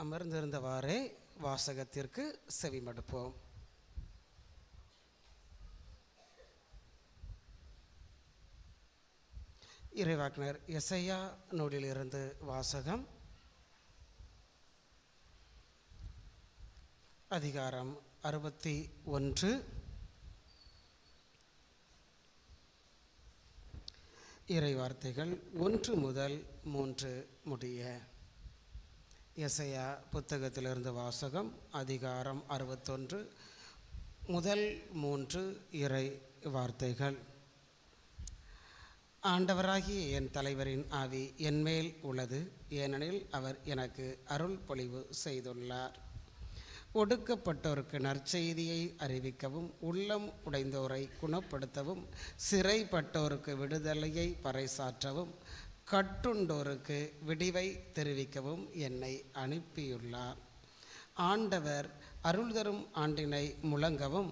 அமர்ந்திருந்தவாறே வாசகத்திற்கு செவிமடுப்போம். இறைவாக்கினர் எசையா நூலிலிருந்து வாசகம். அதிகாரம் 61. இறைவார்த்தைகள் 1 முதல் 3 முடிய. எசையா புத்தகத்திலிருந்து வாசகம். அதிகாரம் 61 முதல் 3 இறை வார்த்தைகள். ஆண்டவராகிய என் தலைவரின் ஆவி என்மேல் உள்ளது, ஏனெனில் அவர் எனக்கு அருள் பொழிவு செய்துள்ளார். ஒடுக்கப்பட்டோருக்கு நற்செய்தியை அறிவிக்கவும், உள்ளம் உடைந்தோரை குணப்படுத்தவும், சிறைப்பட்டோருக்கு விடுதலையை பறைசாற்றவும், கட்டுண்டோருக்கு விடிவை தெரிவிக்கவும் என்னை அனுப்பியுள்ளார். ஆண்டவர் அருள் தரும் ஆண்டினை முழங்கவும்,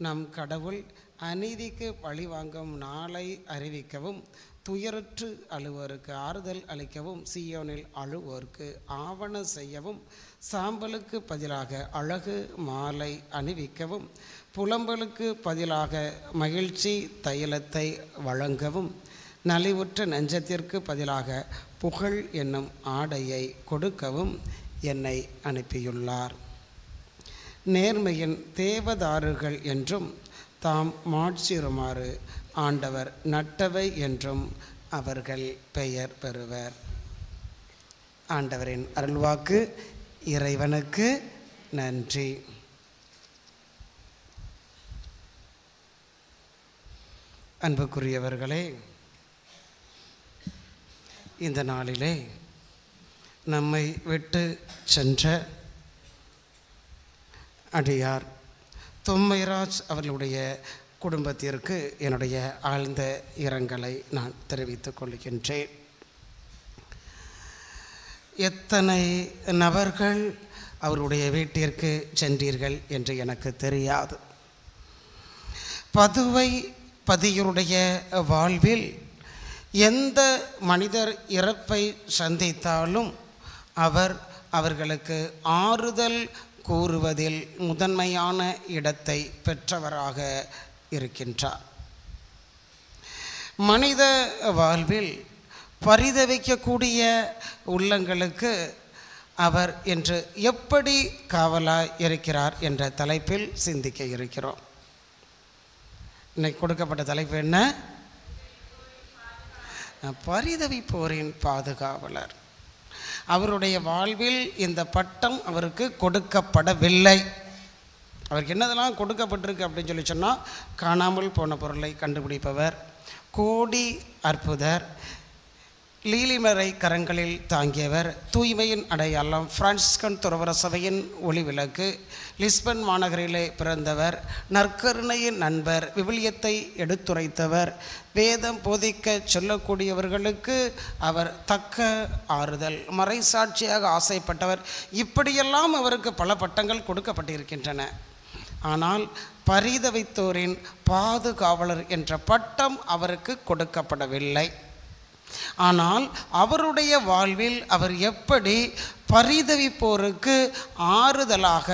நம் கடவுள் அநீதிக்கு பழிவாங்கும் நாளை அறிவிக்கவும், துயருற்று அழுவோருக்கு ஆறுதல் அளிக்கவும், சீயோனில் அழுவோருக்கு ஆவண செய்யவும், சாம்பலுக்கு பதிலாக அழகு மாலை அணிவிக்கவும், புலம்பலுக்கு பதிலாக மகிழ்ச்சி தைலத்தை வழங்கவும், நலிவுற்ற நெஞ்சத்திற்கு பதிலாக புகழ் என்னும் ஆடையை கொடுக்கவும் என்னை அனுப்பியுள்ளார். நேர்மையின் தேவதாருகள் என்றும் தாம் மாட்சியுமாறு ஆண்டவர் நட்டவை என்றும் அவர்கள் பெயர் பெறுவர். ஆண்டவரின் அருள்வாக்கு. இறைவனுக்கு நன்றி. அன்புக்குரியவர்களே, இந்த நாளிலே நம்மை விட்டு சென்ற அடியார் தொம்மைராஜ் அவர்களுடைய குடும்பத்திற்கு என்னுடைய ஆழ்ந்த இரங்கலை நான் தெரிவித்துக் கொள்கின்றேன். எத்தனை நபர்கள் அவருடைய வீட்டிற்கு சென்றீர்கள் என்று எனக்கு தெரியாது. பதுவை பதியருடைய வாழ்வில் எந்த மனிதர் இறப்பை சந்தித்தாலும் அவர்களுக்கு ஆறுதல் கூறுவதில் முதன்மையான இடத்தை பெற்றவராக இருக்கின்றார். மனித வாழ்வில் பரிதவிக்கக்கூடிய உள்ளங்களுக்கு அவர் என்று எப்படி காவலாய் இருக்கிறார் என்ற தலைப்பில் சிந்திக்க இருக்கிறோம். இன்னைக்கு கொடுக்கப்பட்ட தலைப்பு என்ன? பரிதவிப்போரின் பாதுகாவலர். அவருடைய வாழ்வில் இந்த பட்டம் அவருக்கு கொடுக்கப்படவில்லை. அவருக்கு என்னதெல்லாம் கொடுக்கப்பட்டிருக்கு அப்படின்னு சொல்லி சொன்னால், காணாமல் போன பொருளை கண்டுபிடிப்பவர், கோடி அற்புதர், லீலிமறை கரங்களில் தாங்கியவர், தூய்மையின் அடையாளம், பிரான்சிஸ்கன் துறவற சபையின் ஒளிவிளக்கு, லிஸ்பன் மாநகரிலே பிறந்தவர், நற்கருணையின் நண்பர், விவிலியத்தை எடுத்துரைத்தவர், வேதம் போதிக்க சொல்லக்கூடியவர்களுக்கு அவர் தக்க ஆறுதல், மறைசாட்சியாக ஆசைப்பட்டவர். இப்படியெல்லாம் அவருக்கு பல பட்டங்கள் கொடுக்கப்பட்டிருக்கின்றன. ஆனால் பரிதவித்தோரின் பாதுகாவலர் என்ற பட்டம் அவருக்கு கொடுக்கப்படவில்லை. ஆனால் அவருடைய வாழ்வில் அவர் எப்படி பரிதவிப்போருக்கு ஆறுதலாக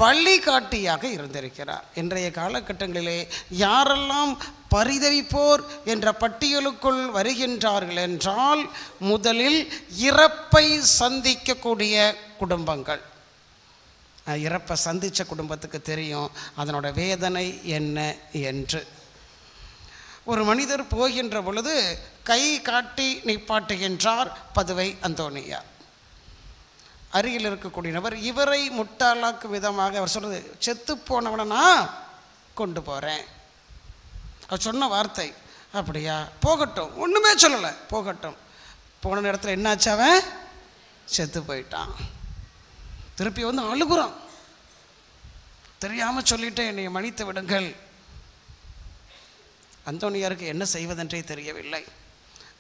வழிகாட்டியாக இருந்திருக்கிறார். இன்றைய காலகட்டங்களிலே யாரெல்லாம் பரிதவிப்போர் என்ற பட்டியலுக்குள் வருகின்றார்கள் என்றால், முதலில் இறப்பை சந்திக்கக்கூடிய குடும்பங்கள். இறப்பை சந்தித்த குடும்பத்துக்கு தெரியும் அதனோட வேதனை என்ன என்று. ஒரு மனிதர் போகின்ற பொழுது கை காட்டி நிப்பாட்டுகின்றார் பதுவை அந்தோனியார். அருகில் இருக்கக்கூடிய நபர் இவரை முட்டாளாக்கும் விதமாக அவர் சொல்றது, செத்து போனவனா கொண்டு போகிறேன். அவர் சொன்ன வார்த்தை, அப்படியா, போகட்டும், ஒன்றுமே சொல்லலை, போகட்டும். போன இடத்துல என்னாச்சு, அவன் செத்து போயிட்டான். திருப்பி வந்து அழுகுறான், தெரியாமல் சொல்லிட்டு என்னை மன்னித்து விடுங்கள். அந்தோனியாருக்கு என்ன செய்வதென்றே தெரியவில்லை.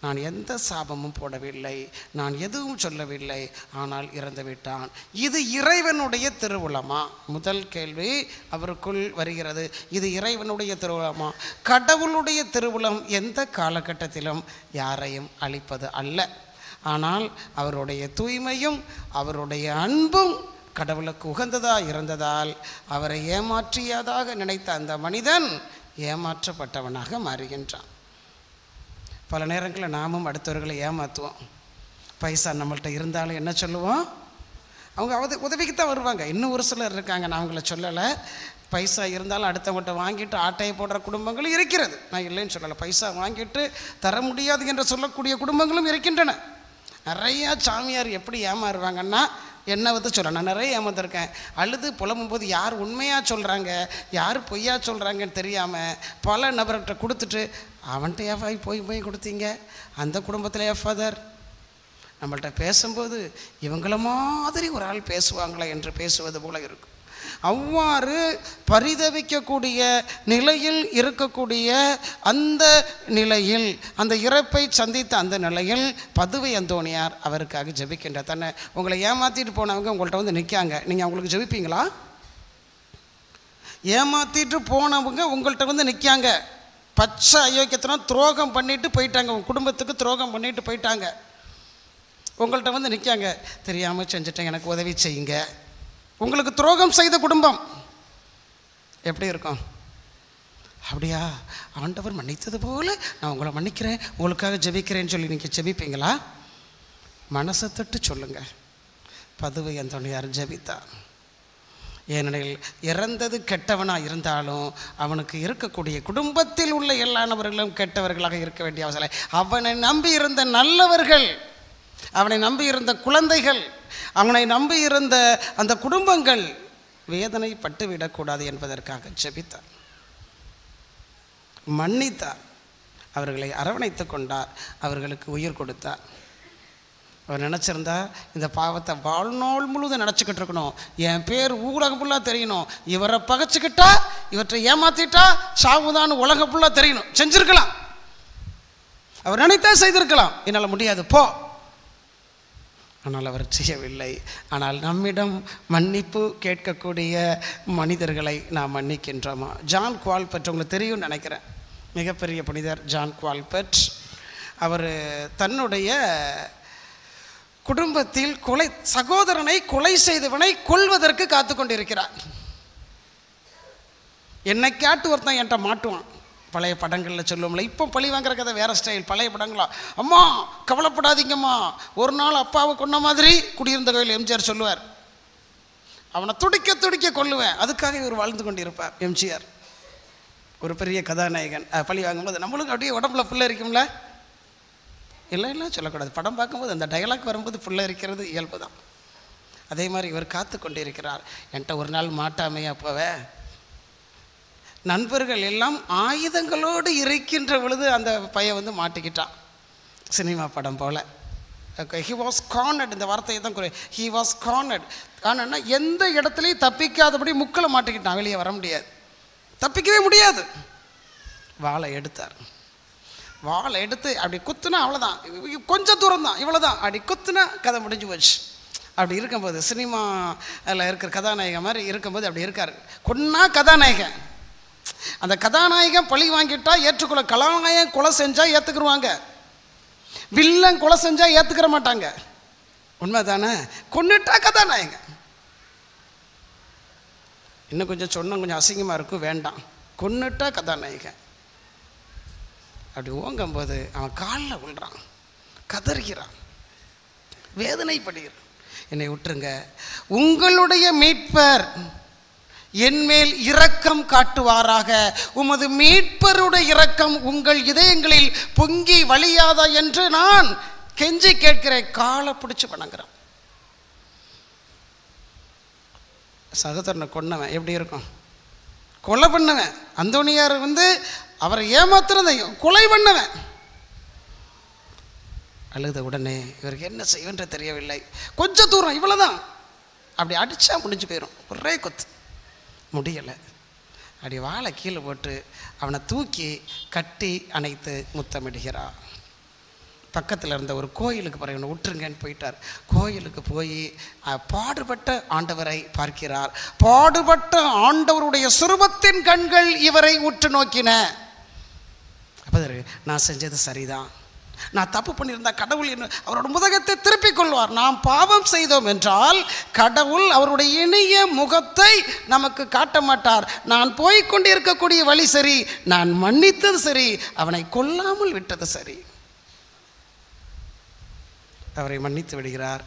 நான் எந்த சாபமும் போடவில்லை, நான் எதுவும் சொல்லவில்லை, ஆனால் இறந்து விட்டான். இது இறைவனுடைய திருவுளமா? முதல் கேள்வி அவருக்குள் வருகிறது. இது இறைவனுடைய திருவுளமா? கடவுளுடைய திருவுளம் எந்த காலகட்டத்திலும் யாரையும் அழிப்பது அல்ல. ஆனால் அவருடைய தூய்மையும் அவருடைய அன்பும் கடவுளுக்கு உகந்ததாக இருந்ததால் அவரை ஏமாற்றியதாக நினைத்த அந்த மனிதன் ஏமாற்றப்பட்டவனாக மாறுகின்றான். பல நேரங்களில் நாமும் அடுத்தவர்களை ஏமாற்றுவோம். பைசா நம்மள்கிட்ட இருந்தாலும் என்ன சொல்லுவோம், அவங்க உதவிக்கு தான் வருவாங்க. இன்னும் ஒரு சிலர் இருக்காங்க, நான் அவங்கள சொல்லலை. பைசா இருந்தாலும் அடுத்தவங்கள்ட்ட வாங்கிட்டு ஆட்டையை போடுற குடும்பங்களும் இருக்கிறது, நான் இல்லைன்னு சொல்லலை. பைசா வாங்கிட்டு தர முடியாது என்று சொல்லக்கூடிய குடும்பங்களும் இருக்கின்றன. நிறையா சாமியார் எப்படி ஏமாறுவாங்கன்னா, என்னை சொல்ல நான் நிறைய ஏமாந்துருக்கேன். அழுது புலம்பும்போது யார் உண்மையாக சொல்கிறாங்க யார் பொய்யா சொல்கிறாங்கன்னு தெரியாமல் பல நபர்கிட்ட கொடுத்துட்டு, அவன்கிட்ட எஃபாய் போய் கொடுத்தீங்க, அந்த குடும்பத்தில் எஃபாதர் நம்மள்கிட்ட பேசும்போது இவங்கள மாதிரி ஒரு ஆள் பேசுவாங்களா என்று பேசுவது போல இருக்கும். அவ்வாறு பரிதவிக்கக்கூடிய நிலையில் இருக்கக்கூடிய அந்த நிலையில், அந்த இறப்பை சந்தித்த அந்த நிலையில் பதுவை அந்தோணியார் அவருக்காக ஜெபிக்கின்றார். தன்னை உங்களை ஏமாற்றிட்டு போனவங்க உங்கள்கிட்ட வந்து நிற்காங்க, நீங்கள் அவங்களுக்கு ஜெபிப்பீங்களா? ஏமாற்றிட்டு போனவங்க உங்கள்கிட்ட வந்து நிற்காங்க, பச்சை அயோக்கியத்தினா துரோகம் பண்ணிட்டு போயிட்டாங்க, உங்கள் குடும்பத்துக்கு துரோகம் பண்ணிட்டு போயிட்டாங்க, உங்கள்கிட்ட வந்து நிற்காங்க, தெரியாமல் செஞ்சுட்டேன் எனக்கு உதவி செய்யுங்க. உங்களுக்கு துரோகம் செய்த குடும்பம் எப்படி இருக்கும்? அப்படியா, ஆண்டவர் மன்னித்தது போல் நான் உங்களை மன்னிக்கிறேன், உங்களுக்காக ஜெபிக்கிறேன்னு சொல்லி நீங்கள் ஜெபிப்பீங்களா? மனசை தட்டு சொல்லுங்கள். பதுவை அந்தோணியார் ஜெபித்தார். ஏனெனில் இறந்தது கெட்டவனாக இருந்தாலும் அவனுக்கு இருக்கக்கூடிய குடும்பத்தில் உள்ள எல்லா நபர்களும் கெட்டவர்களாக இருக்க வேண்டிய அவசியம் இல்லை. அவனை நம்பி இருந்த நல்லவர்கள், அவனை நம்பி இருந்த குழந்தைகள், அவனை நம்பி இருந்த அந்த குடும்பங்கள் வேதனைப்பட்டு விடக்கூடாது என்பதற்காக ஜெபித்தார், மன்னித்தார், அவர்களை அரவணைத்து கொண்டார், அவர்களுக்கு உயிர் கொடுத்தார். அவர் நினச்சிருந்தா இந்த பாவத்தை வாழ்நாள் முழுவதும் நினச்சிக்கிட்டு இருக்கணும், என் பேர் ஊடகம் ஃபுல்லாக தெரியணும், இவரை பகைச்சிக்கிட்டா இவற்றை ஏமாற்றிட்டா சாவுதான் உலகம் ஃபுல்லாக தெரியணும், செஞ்சுருக்கலாம். அவர் நினைத்தா செய்திருக்கலாம், என்னால் முடியாது போ. ஆனால் அவர் செய்யவில்லை. ஆனால் நம்மிடம் மன்னிப்பு கேட்கக்கூடிய மனிதர்களை நாம் மன்னிக்கின்றோமா? ஜான் குவால்பெட் உங்களுக்கு தெரியும்னு நினைக்கிறேன், மிகப்பெரிய புனிதர் ஜான் குவால்பெட். அவர் தன்னுடைய குடும்பத்தில் சகோதரனை கொலை செய்தவனை கொல்வதற்கு காத்து கொண்டிருக்கிறார். என்னை கேட்டு ஒருத்தன் என்கிட்ட மாட்டுவான். பழைய படங்களில் சொல்லுவோம்ல, இப்போ பழி வாங்குற கதை வேறு ஸ்டைல். பழைய படங்களா, அம்மா கவலைப்படாதீங்கம்மா, ஒரு நாள் அப்பாவை கொன்ன மாதிரி குடியிருந்த கோயில் எம்ஜிஆர் சொல்லுவார், அவனை துடிக்க துடிக்க கொல்லுவேன், அதுக்காக இவர் வாழ்ந்து கொண்டிருப்பார் எம்ஜிஆர். ஒரு பெரிய கதாநாயகன் பழி வாங்கும்போது நம்மளுக்கு அப்படியே உடம்புல புள்ள இருக்கும்ல, இல்லை சொல்லக்கூடாது, படம் பார்க்கும்போது அந்த டயலாக் வரும்போது புள்ள இருக்கிறது இயல்பு தான். அதே மாதிரி இவர் காத்து கொண்டிருக்கிறார். என்கிட்ட ஒரு நாள் மாட்டாமையா போவே, நண்பர்கள் எல்லாம் ஆயுதங்களோடு இருக்கின்ற பொழுது அந்த பையன் வந்து மாட்டிக்கிட்டான், சினிமா படம் போல். ஹி வாஸ் கார்னட், இந்த வார்த்தையை தான் ஹி வாஸ் கார்னட். ஆனால் எந்த இடத்துலையும் தப்பிக்காதபடி முக்கில் மாட்டிக்கிட்டான், வெளியே வர முடியாது, தப்பிக்கவே முடியாது. வாளை எடுத்தார், வாளை எடுத்து அப்படி குத்துனா அவ்வளோதான், கொஞ்சம் தூரம் தான், இவ்வளோ தான், அப்படி குத்துனா கதை முடிஞ்சு போச்சு. அப்படி இருக்கும்போது சினிமாவில் இருக்கிற கதாநாயகன் மாதிரி இருக்கும்போது அப்படி இருக்கார். கொன்னா கதாநாயகன், அந்த கதாநாயகன் பழி வாங்கிட்டா ஏற்றுக்கொள்ள, கதாநாயகன் கொலை செஞ்சால் ஏற்றுக்குருவாங்க, வில்லன் கொலை செஞ்சால் ஏற்றுக்கிற மாட்டாங்க, உண்மை தானே? கொன்னுட்டா கதாநாயகன். இன்னும் கொஞ்சம் சொன்னால் கொஞ்சம் அசிங்கமாக இருக்கும், வேண்டாம், கொன்னுட்டா கதாநாயகன். அப்படி ஓங்கும்போது அவன் காலில் விழுறான், கதறுகிறான், வேதனைப்படுகிறான். என்னை விட்டுருங்க, உங்களுடைய மீட்பர் என்மேல் இரக்கம் காட்டுவாராக, உமது மீட்பருடைய இரக்கம் உங்கள் இதயங்களில் பொங்கி வழியாதா என்று நான் கெஞ்சி கேட்கிறேன். காலை பிடிச்சி வணங்குறான். சகோதரனை கொன்னவன் எப்படி இருக்கும்? கொலை பண்ணவன். அந்தோணியார் வந்து அவரை ஏமாத்துறதையும் கொலை பண்ணவன். அழுத உடனே இவருக்கு என்ன செய்வன்ற தெரியவில்லை. கொஞ்சம் தூரம் இவ்வளோதான், அப்படி அடித்தா முடிஞ்சு போயிடும், ஒரே கொத்து முடியலை. அப்படி வாழை கீழே போட்டு அவனை தூக்கி கட்டி அணைத்து முத்தமிடுகிறார். பக்கத்தில் இருந்த ஒரு கோயிலுக்கு பிறகு இவனை விட்டுருங்கன்னு போயிட்டார். கோயிலுக்கு போய் பாடுபட்ட ஆண்டவரை பார்க்கிறார். பாடுபட்ட ஆண்டவருடைய சுரூபத்தின் கண்கள் இவரை உற்று நோக்கின. அப்போ நான் செஞ்சது சரிதான், நான் தப்பு பண்ணியிருந்தா கடவுள் என்ன அவரோட முகத்தை திருப்பிக் கொள்வார். நாம் பாவம் செய்தோம் என்றால் கடவுள் அவருடைய இனிய முகத்தை நமக்கு காட்ட மாட்டார். நான் போய்கொண்டிருக்கக்கூடிய வழி சரி, நான் மன்னித்தது சரி, அவனை கொல்லாமல் விட்டது சரி. அவரை மன்னித்து விடுகிறார்.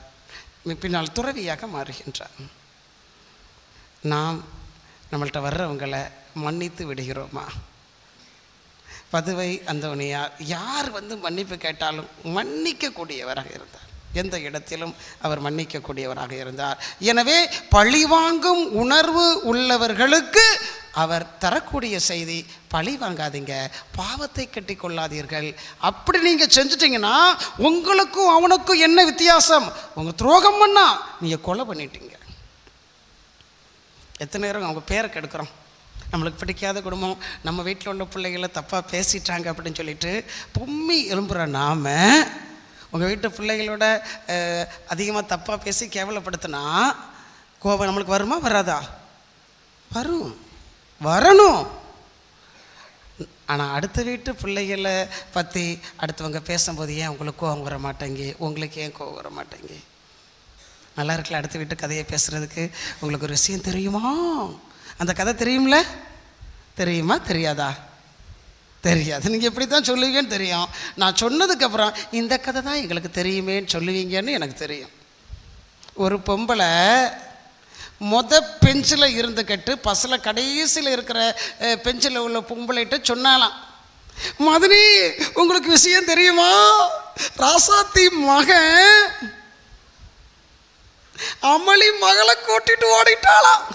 பின்னால் துறவியாக மாறுகின்றார். நாம் நம்மள்கிட்ட வர்றவங்களை மன்னித்து விடுகிறோமா? பதுவை அந்தோனியார் யார் மன்னிப்பு கேட்டாலும் மன்னிக்கக்கூடியவராக இருந்தார். எந்த இடத்திலும் அவர் மன்னிக்கக்கூடியவராக இருந்தார். எனவே பழிவாங்கும் உணர்வு உள்ளவர்களுக்கு அவர் தரக்கூடிய செய்தி, பழி வாங்காதீங்க, பாவத்தை கட்டி கொள்ளாதீர்கள். அப்படி நீங்கள் செஞ்சிட்டிங்கன்னா உங்களுக்கும் அவனுக்கும் என்ன வித்தியாசம்? உங்கள் துரோகம் பண்ணா நீங்கள் கொலை பண்ணிட்டீங்க. எத்தனை நேரம் அவங்க பேரை கெடுக்கிறோம். நம்மளுக்கு பிடிக்காத குடும்பம், நம்ம வீட்டில் உள்ள பிள்ளைகளை தப்பாக பேசிட்டாங்க அப்படின்னு சொல்லிட்டு பொம்மி எழும்புகிற நாம் உங்கள் வீட்டு பிள்ளைகளோட அதிகமாக தப்பாக பேசி கேவலப்படுத்தினா கோபம் நம்மளுக்கு வருமா வராதா? வரணும். ஆனால் அடுத்த வீட்டு பிள்ளைகளை பற்றி அடுத்தவங்க பேசும்போது ஏன் உங்களுக்கு கோபம் வர மாட்டேங்க? உங்களுக்கு ஏன் கோபம் வர மாட்டேங்க? நல்லா இருக்குல்ல அடுத்த வீட்டு கதையை பேசுகிறதுக்கு. உங்களுக்கு ஒரு விஷயம் தெரியுமா? அந்த கதை தெரியும்ல? தெரியுமா தெரியாதா? தெரியாது. நீங்கள் எப்படி தான் சொல்லுவீங்கன்னு தெரியும். நான் சொன்னதுக்கப்புறம் இந்த கதை தான் எங்களுக்கு தெரியுமேன்னு சொல்லுவீங்கன்னு எனக்கு தெரியும். ஒரு பொம்பளை பெஞ்சில் இருந்துக்கிட்டு பஸ்ஸில் கடைசியில் இருக்கிற பெஞ்சில் உள்ள பொம்பளைகிட்ட சொன்னாலாம், மதனி உங்களுக்கு விஷயம் தெரியுமா? ராசாத்தி மகன் அமளி மகளை கூட்டிட்டு ஓடிட்டாளாம்.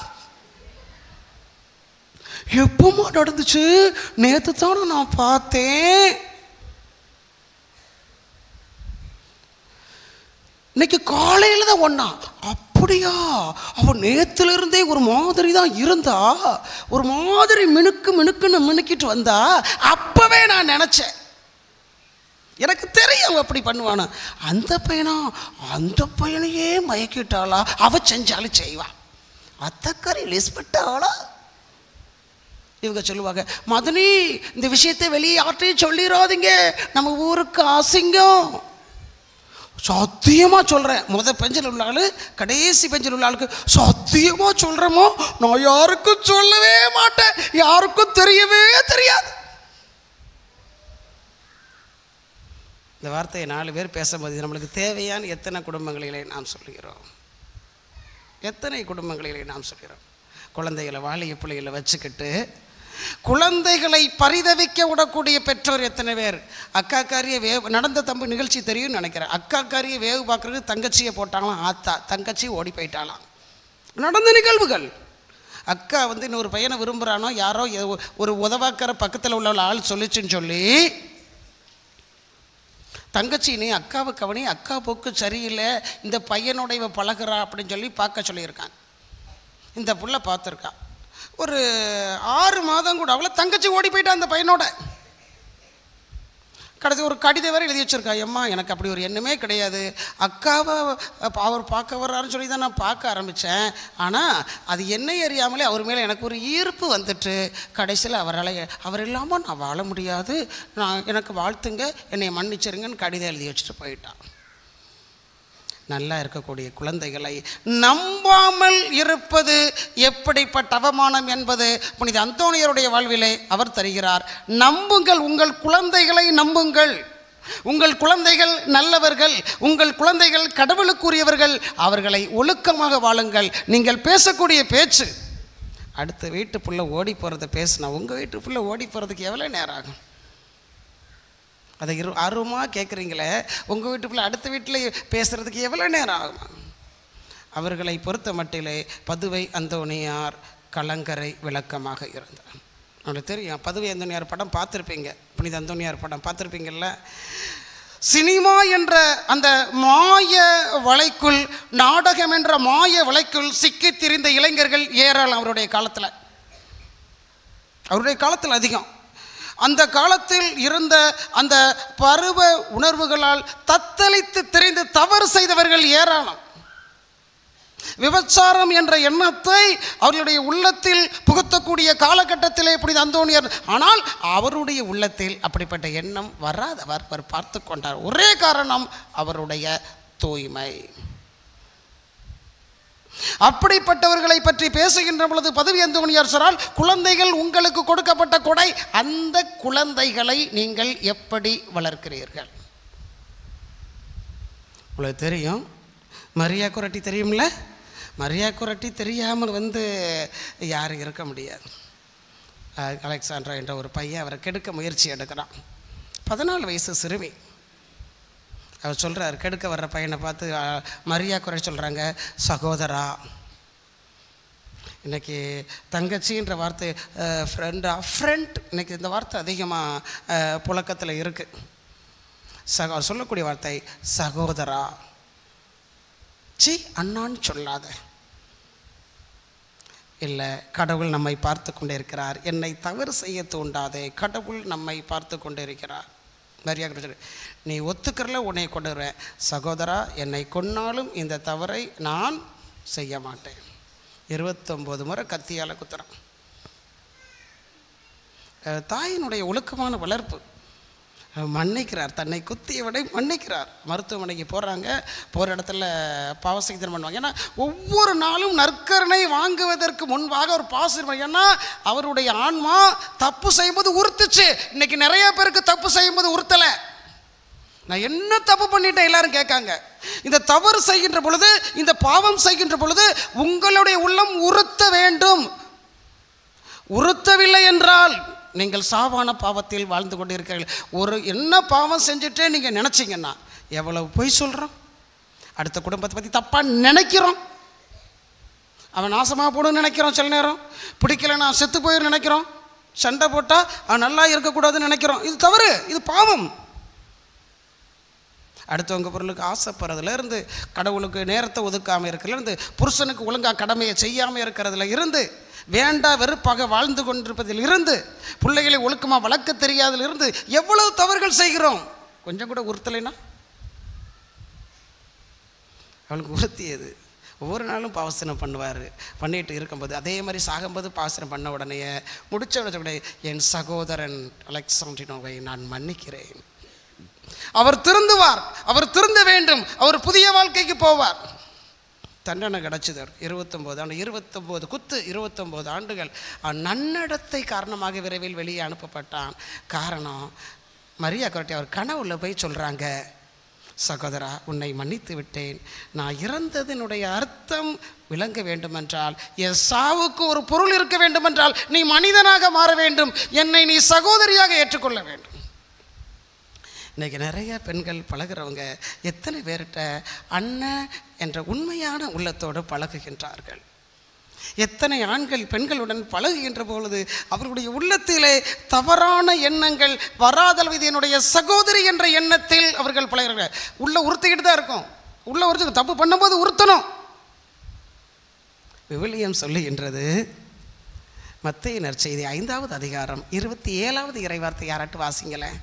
எப்பமா நடந்துச்சு? நேற்று தானே நான் பார்த்தேன். இன்னைக்கு காலையில் தான் ஒன்னா. அப்படியா? அவன் நேற்றுல இருந்தே ஒரு மாதிரி தான் இருந்தா, ஒரு மாதிரி மினுக்குன்னு மினுக்கிட்டு வந்தா. அப்பவே நான் நினைச்சேன், எனக்கு தெரியும் அப்படி பண்ணுவானு. அந்த பையனையே மயக்கிட்டாளா? அவ செஞ்சாலும் செய்வா. அத்தக்கறி லிஸ்பட்டாளா? இவங்க சொல்லுவாங்க, மதனி இந்த விஷயத்தை வெளியே யார்ட்டையும் சொல்லிடாதீங்க, நம்ம ஊருக்கு அசிங்கம். சத்தியமாக சொல்கிறேன், பெஞ்சில் உள்ள ஆளு கடைசி பெஞ்சில் உள்ள ஆளுக்கு சத்தியமாக சொல்கிறேமோ, நான் யாருக்கும் சொல்லவே மாட்டேன், யாருக்கும் தெரியவே தெரியாது. இந்த வார்த்தையை 4 பேர் பேசும்போது நம்மளுக்கு தேவையான எத்தனை குடும்பங்களிலே நாம் சொல்லுகிறோம்? எத்தனை குடும்பங்களிலே நாம் சொல்கிறோம்? குழந்தைகளை வாலிய பிள்ளைகளை வச்சுக்கிட்டு குழந்தைகளை பரிதவிக்க விடக்கூடிய பெற்றோர் எத்தனை பேர்? அக்காக்காரியை நடந்த தம்பு நிகழ்ச்சி தெரியும்னு நினைக்கிறேன். அக்காக்காரியை வேவு பார்க்குறதுக்கு தங்கச்சியை போட்டாங்களாம். ஆத்தா தங்கச்சி ஓடி போயிட்டாலாம். நடந்த நிகழ்வுகள். அக்கா இன்னொரு பையனை விரும்புகிறானோ, யாரோ ஒரு உதவாக்கிற பக்கத்தில் உள்ள ஆள் சொல்லிச்சுன்னு சொல்லி தங்கச்சி நீ அக்காவை கவனி, அக்கா போக்கு சரியில்லை, இந்த பையனோட இவ பழகிறா அப்படின்னு சொல்லி பார்க்க சொல்லியிருக்காங்க. இந்த புள்ள பார்த்துருக்கா. ஒரு 6 மாதம் கூட அவளை தங்கச்சி ஓடி போயிட்டா அந்த பையனோட. கடைசி ஒரு கடிதம் வேறு எழுதி வச்சுருக்கா, எம்மா எனக்கு அப்படி ஒரு எண்ணமே கிடையாது, அக்காவை அவர் பார்க்க வர்றாருன்னு சொல்லி தான் நான் பார்க்க ஆரம்பித்தேன், ஆனால் அது என்னை அறியாமலே அவர் மேலே எனக்கு ஒரு ஈர்ப்பு வந்துட்டு கடைசியில் அவர் இல்லாமல் நான் வாழ முடியாது, எனக்கு வாழ்த்துங்க, என்னை மன்னிச்சிருங்கன்னு கடிதம் எழுதி வச்சுட்டு போயிட்டான். நல்லா இருக்கக்கூடிய குழந்தைகளை நம்பாமல் இருப்பது எப்படிப்பட்ட அவமானம் என்பது புனித அந்தோனியருடைய வாழ்விலே அவர் தருகிறார். நம்புங்கள், உங்கள் குழந்தைகளை நம்புங்கள். உங்கள் குழந்தைகள் நல்லவர்கள், உங்கள் குழந்தைகள் கடவுளுக்குரியவர்கள், அவர்களை ஒழுக்கமாக வாழுங்கள். நீங்கள் பேசக்கூடிய பேச்சு அடுத்த வீட்டு புள்ள ஓடி போகிறத பேசுனா உங்கள் வீட்டு புள்ள ஓடி போகிறதுக்கு எவ்வளோ நேரம் ஆகும்? அதை ஆர்வமாக கேட்குறீங்களே, உங்கள் வீட்டுக்குள்ளே அடுத்த வீட்டில் பேசுகிறதுக்கு எவ்வளோ நேரம் ஆகும்? அவர்களை பொறுத்த மட்டிலே பதுவை அந்தோனியார் கலங்கரை விளக்கமாக இருந்தார். அவங்களுக்கு தெரியும், பதுவை அந்தோனியார் படம் பார்த்துருப்பீங்க, புனித அந்தோனியார் படம் பார்த்துருப்பீங்கள்ல. சினிமா என்ற அந்த மாய வலைக்குள், நாடகம் என்ற மாய வலைக்குள் சிக்கி திரிந்த இளைஞர்கள் ஏறாள் அவருடைய காலத்தில் அதிகம். அந்த காலத்தில் இருந்த அந்த பருவ உணர்வுகளால் தத்தளித்து திரிந்து தவறு செய்தவர்கள் ஏராளம். விபச்சாரம் என்ற எண்ணத்தை அவர்களுடைய உள்ளத்தில் புகுத்தக்கூடிய காலகட்டத்திலே புனித அந்தோனியார், ஆனால் அவருடைய உள்ளத்தில் அப்படிப்பட்ட எண்ணம் வராதவர் அவர் பார்த்து கொண்டார். ஒரே காரணம் அவருடைய தூய்மை. அப்படிப்பட்டவர்களை பற்றி பேசுகின்ற பொழுது பதவி அந்தோனியார் சொன்னால், குழந்தைகள் உங்களுக்கு கொடுக்கப்பட்ட கொடை, அந்த குழந்தைகளை நீங்கள் எப்படி வளர்க்கிறீர்கள்? உங்களுக்கு தெரியும், மரியா குரட்டி தெரியும்ல? மரியா குரட்டி தெரியாமல் யாரும் இருக்க முடியாது. அலெக்சாண்ட்ரா என்ற ஒரு பையன் அவரை கெடுக்க முயற்சி எடுக்கிறான். 14 வயசு சிறுமி. அவர் சொல்கிறார், கெடுக்க வர்ற பையனை பார்த்து மரியா குறை சொல்கிறாங்க, சகோதரா. இன்றைக்கி தங்கச்சின்ற வார்த்தை ஃப்ரெண்ட் இன்றைக்கி இந்த வார்த்தை அதிகமாக புழக்கத்தில் இருக்குது. அவர் சொல்லக்கூடிய வார்த்தை சகோதரா. சி அண்ணான்னு சொல்லாத. இல்லை, கடவுள் நம்மை பார்த்து கொண்டே இருக்கிறார், என்னை தவறு செய்ய தூண்டாதே, கடவுள் நம்மை பார்த்து கொண்டே இருக்கிறார். நிறையா நீ ஒத்துக்கிறல உன்னை கொண்டு வருவேன். சகோதரா, என்னை கொன்னாலும் இந்த தவறை நான் செய்ய மாட்டேன். 29 முறை கத்தியால் குத்துறான். தாயினுடைய ஒழுக்கமான வளர்ப்பு. மன்னிக்கிறார், தன்னை குத்தியவனை மன்னிக்கிறார். மருத்துவமனைக்கு போகிறாங்க, போகிற இடத்துல பாவசக்தனம் பண்ணுவாங்க. ஏன்னா ஒவ்வொரு நாளும் நற்கருணை வாங்குவதற்கு முன்பாக ஒரு பாசம். ஏன்னா அவருடைய ஆன்மா தப்பு செய்யும்போது உறுத்துச்சு. இன்றைக்கி நிறைய பேருக்கு தப்பு செய்யும்போது உறுத்தலை. நான் என்ன தப்பு பண்ணிட்டேன் எல்லாரும் கேட்காங்க. இந்த தவறு செய்கின்ற பொழுது, இந்த பாவம் செய்கின்ற பொழுது உங்களுடைய உள்ளம் உறுத்த வேண்டும். உறுத்தவில்லை என்றால் நீங்கள் சாவான பாவத்தில் வாழ்ந்து கொண்டு இருக்கிறீர்கள். ஒரு என்ன பாவம் செஞ்சுட்டே நீங்கள் நினச்சிங்கன்னா, எவ்வளவு பொய் சொல்கிறோம், அடுத்த குடும்பத்தை பற்றி தப்பாக நினைக்கிறோம், அவன் நாசமாக போடுன்னு நினைக்கிறோம், சில நேரம் பிடிக்கல நான் செத்து போயிரு நினைக்கிறோம், சண்டை போட்டால் அவன் நல்லா இருக்கக்கூடாதுன்னு நினைக்கிறோம். இது தவறு, இது பாவம். அடுத்தவங்க பொருளுக்கு ஆசைப்படுறதுலேருந்து, கடவுளுக்கு நேரத்தை ஒதுக்காமல் இருக்கிறதுலேருந்து, புருஷனுக்கு ஒழுங்காக கடமையை செய்யாமல் இருக்கிறதுல இருந்து, வேண்டா வெறுப்பாக வாழ்ந்து கொண்டிருப்பதில் இருந்து, பிள்ளைகளை ஒழுக்கமாக வளர்க்க தெரியாதிலிருந்து எவ்வளவு தவறுகள் செய்கிறோம். கொஞ்சம் கூட உறுத்தலைன்னா அவளுக்கு உறுத்தியது. ஒவ்வொரு நாளும் பாவசனம் பண்ணுவார். பண்ணிட்டு இருக்கும்போது அதே மாதிரி சாகும்போது பாவசனம் பண்ண உடனே முடிச்ச உடனே என் சகோதரன் அலெக்சாண்ட்ரினோவை நான் மன்னிக்கிறேன். அவர் திருந்துவார், அவர் திருந்த வேண்டும், அவர் புதிய வாழ்க்கைக்கு போவார். தண்டனை கிடச்சிது. 29 ஆண்டு, 29 குத்து, 29 ஆண்டுகள் நன்னடத்தை காரணமாக விரைவில் வெளியே அனுப்பப்பட்டான். காரணம், மரியா குரட்டி அவர் கனவுல போய் சொல்கிறாங்க, சகோதரா உன்னை மன்னித்து விட்டேன், நான் இறந்ததனுடைய அர்த்தம் விளங்க வேண்டுமென்றால், என் சாவுக்கு ஒரு பொருள் இருக்க வேண்டுமென்றால் நீ மனிதனாக மாற வேண்டும், என்னை நீ சகோதரியாக ஏற்றுக்கொள்ள வேண்டும். இன்றைக்கி நிறைய பெண்கள் பழகிறவங்க எத்தனை பேர்கிட்ட அண்ணன் என்ற உண்மையான உள்ளத்தோடு பழகுகின்றார்கள். எத்தனை ஆண்கள் பெண்களுடன் பழகுகின்ற பொழுது அவர்களுடைய உள்ளத்திலே தவறான எண்ணங்கள் வராதளவு இது என்னுடைய சகோதரி என்ற எண்ணத்தில் அவர்கள் பழகிறார்கள். உள்ள உறுத்திக்கிட்டு தான் இருக்கும். உள்ள உறுத்து தப்பு பண்ணும்போது உறுத்தணும். விவிலியம் சொல்லுகின்றது, மத்தேயு நற்செய்தி 5வது அதிகாரம் 27வது இறைவார்த்தை யாராட்டு வாசிங்களேன்.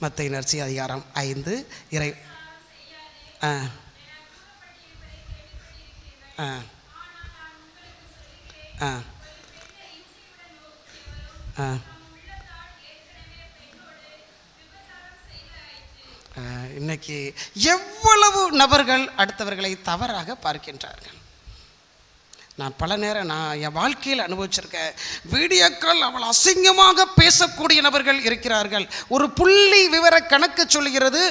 மத்தேயு நற்செய்தி அதிகாரம் 5 இறை இன்னைக்கு எவ்வளவு நபர்கள் அடுத்தவர்களை தவறாக பார்க்கின்றார்கள். நான் பல நேரம் என் வாழ்க்கையில் அனுபவிச்சிருக்கேன். வீடியோக்கள் அவள் அசிங்கமாக பேசக்கூடிய நபர்கள் இருக்கிறார்கள். ஒரு புள்ளி விவர கணக்கு சொல்கிறது,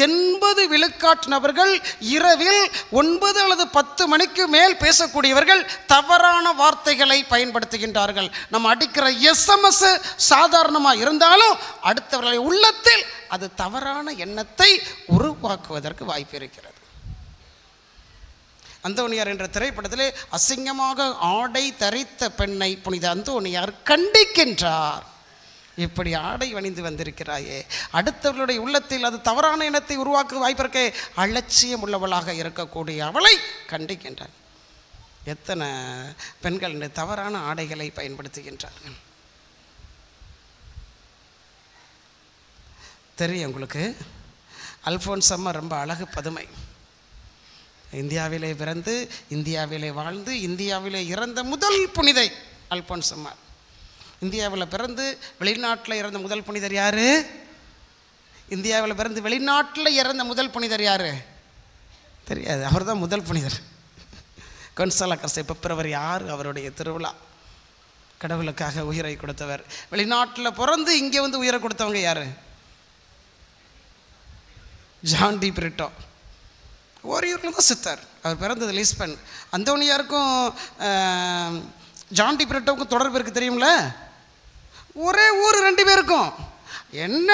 80 விழுக்காட்டு நபர்கள் இரவில் 9 அல்லது 10 மணிக்கு மேல் பேசக்கூடியவர்கள் தவறான வார்த்தைகளை பயன்படுத்துகின்றார்கள். நம்ம அடிக்கிற SMS சாதாரணமாக இருந்தாலும் அடுத்தவர்களை உள்ளத்தில் அது தவறான எண்ணத்தை உருவாக்குவதற்கு வாய்ப்பு இருக்கிறது. அந்தோனியார் என்ற திரைப்படத்திலே அசிங்கமாக ஆடை தரித்த பெண்ணை புனித அந்தோனியார் கண்டிக்கின்றார். இப்படி ஆடை அணிந்து வந்திருக்கிறாயே, அடுத்தவர்களுடைய உள்ளத்தில் அது தவறான எண்ணத்தை உருவாக்க வாய்ப்பிருக்க அலட்சியம் உள்ளவளாக இருக்கக்கூடிய அவளை கண்டிக்கின்றார். எத்தனை பெண்கள் இந்த தவறான ஆடைகளை பயன்படுத்துகின்றார்கள் தெரியும் உங்களுக்கு. அல்ஃபோன்ஸ் அம்மா ரொம்ப அழகு பதுமை. இந்தியாவிலே பிறந்து இந்தியாவிலே வாழ்ந்து இந்தியாவிலே இறந்த முதல் புனிதை அல்ஃபோன்ஸ் அம்மா. இந்தியாவில் பிறந்து வெளிநாட்டில் இறந்த முதல் புனிதர் யார்? இந்தியாவில் பிறந்து வெளிநாட்டில் இறந்த முதல் புனிதர் யார் தெரியாது. அவர் தான் முதல் புனிதர். கொன்சாலா கர்சே பிப்ரவரி 6 அவருடைய திருவிழா. கடவுளுக்காக உயிரை கொடுத்தவர். வெளிநாட்டில் பிறந்து இங்கே வந்து உயிரை கொடுத்தவங்க யார்? John D Britto. ஓரியூரில் தான் சித்தார். அவர் பிறந்தது லிஸ்பன். அந்தோனியாருக்கும் ஜான் டி பிரிட்டோவுக்கும் தொடர்பு இருக்குது தெரியும்ல. ஒரே ஊர் 2 பேருக்கும். என்ன,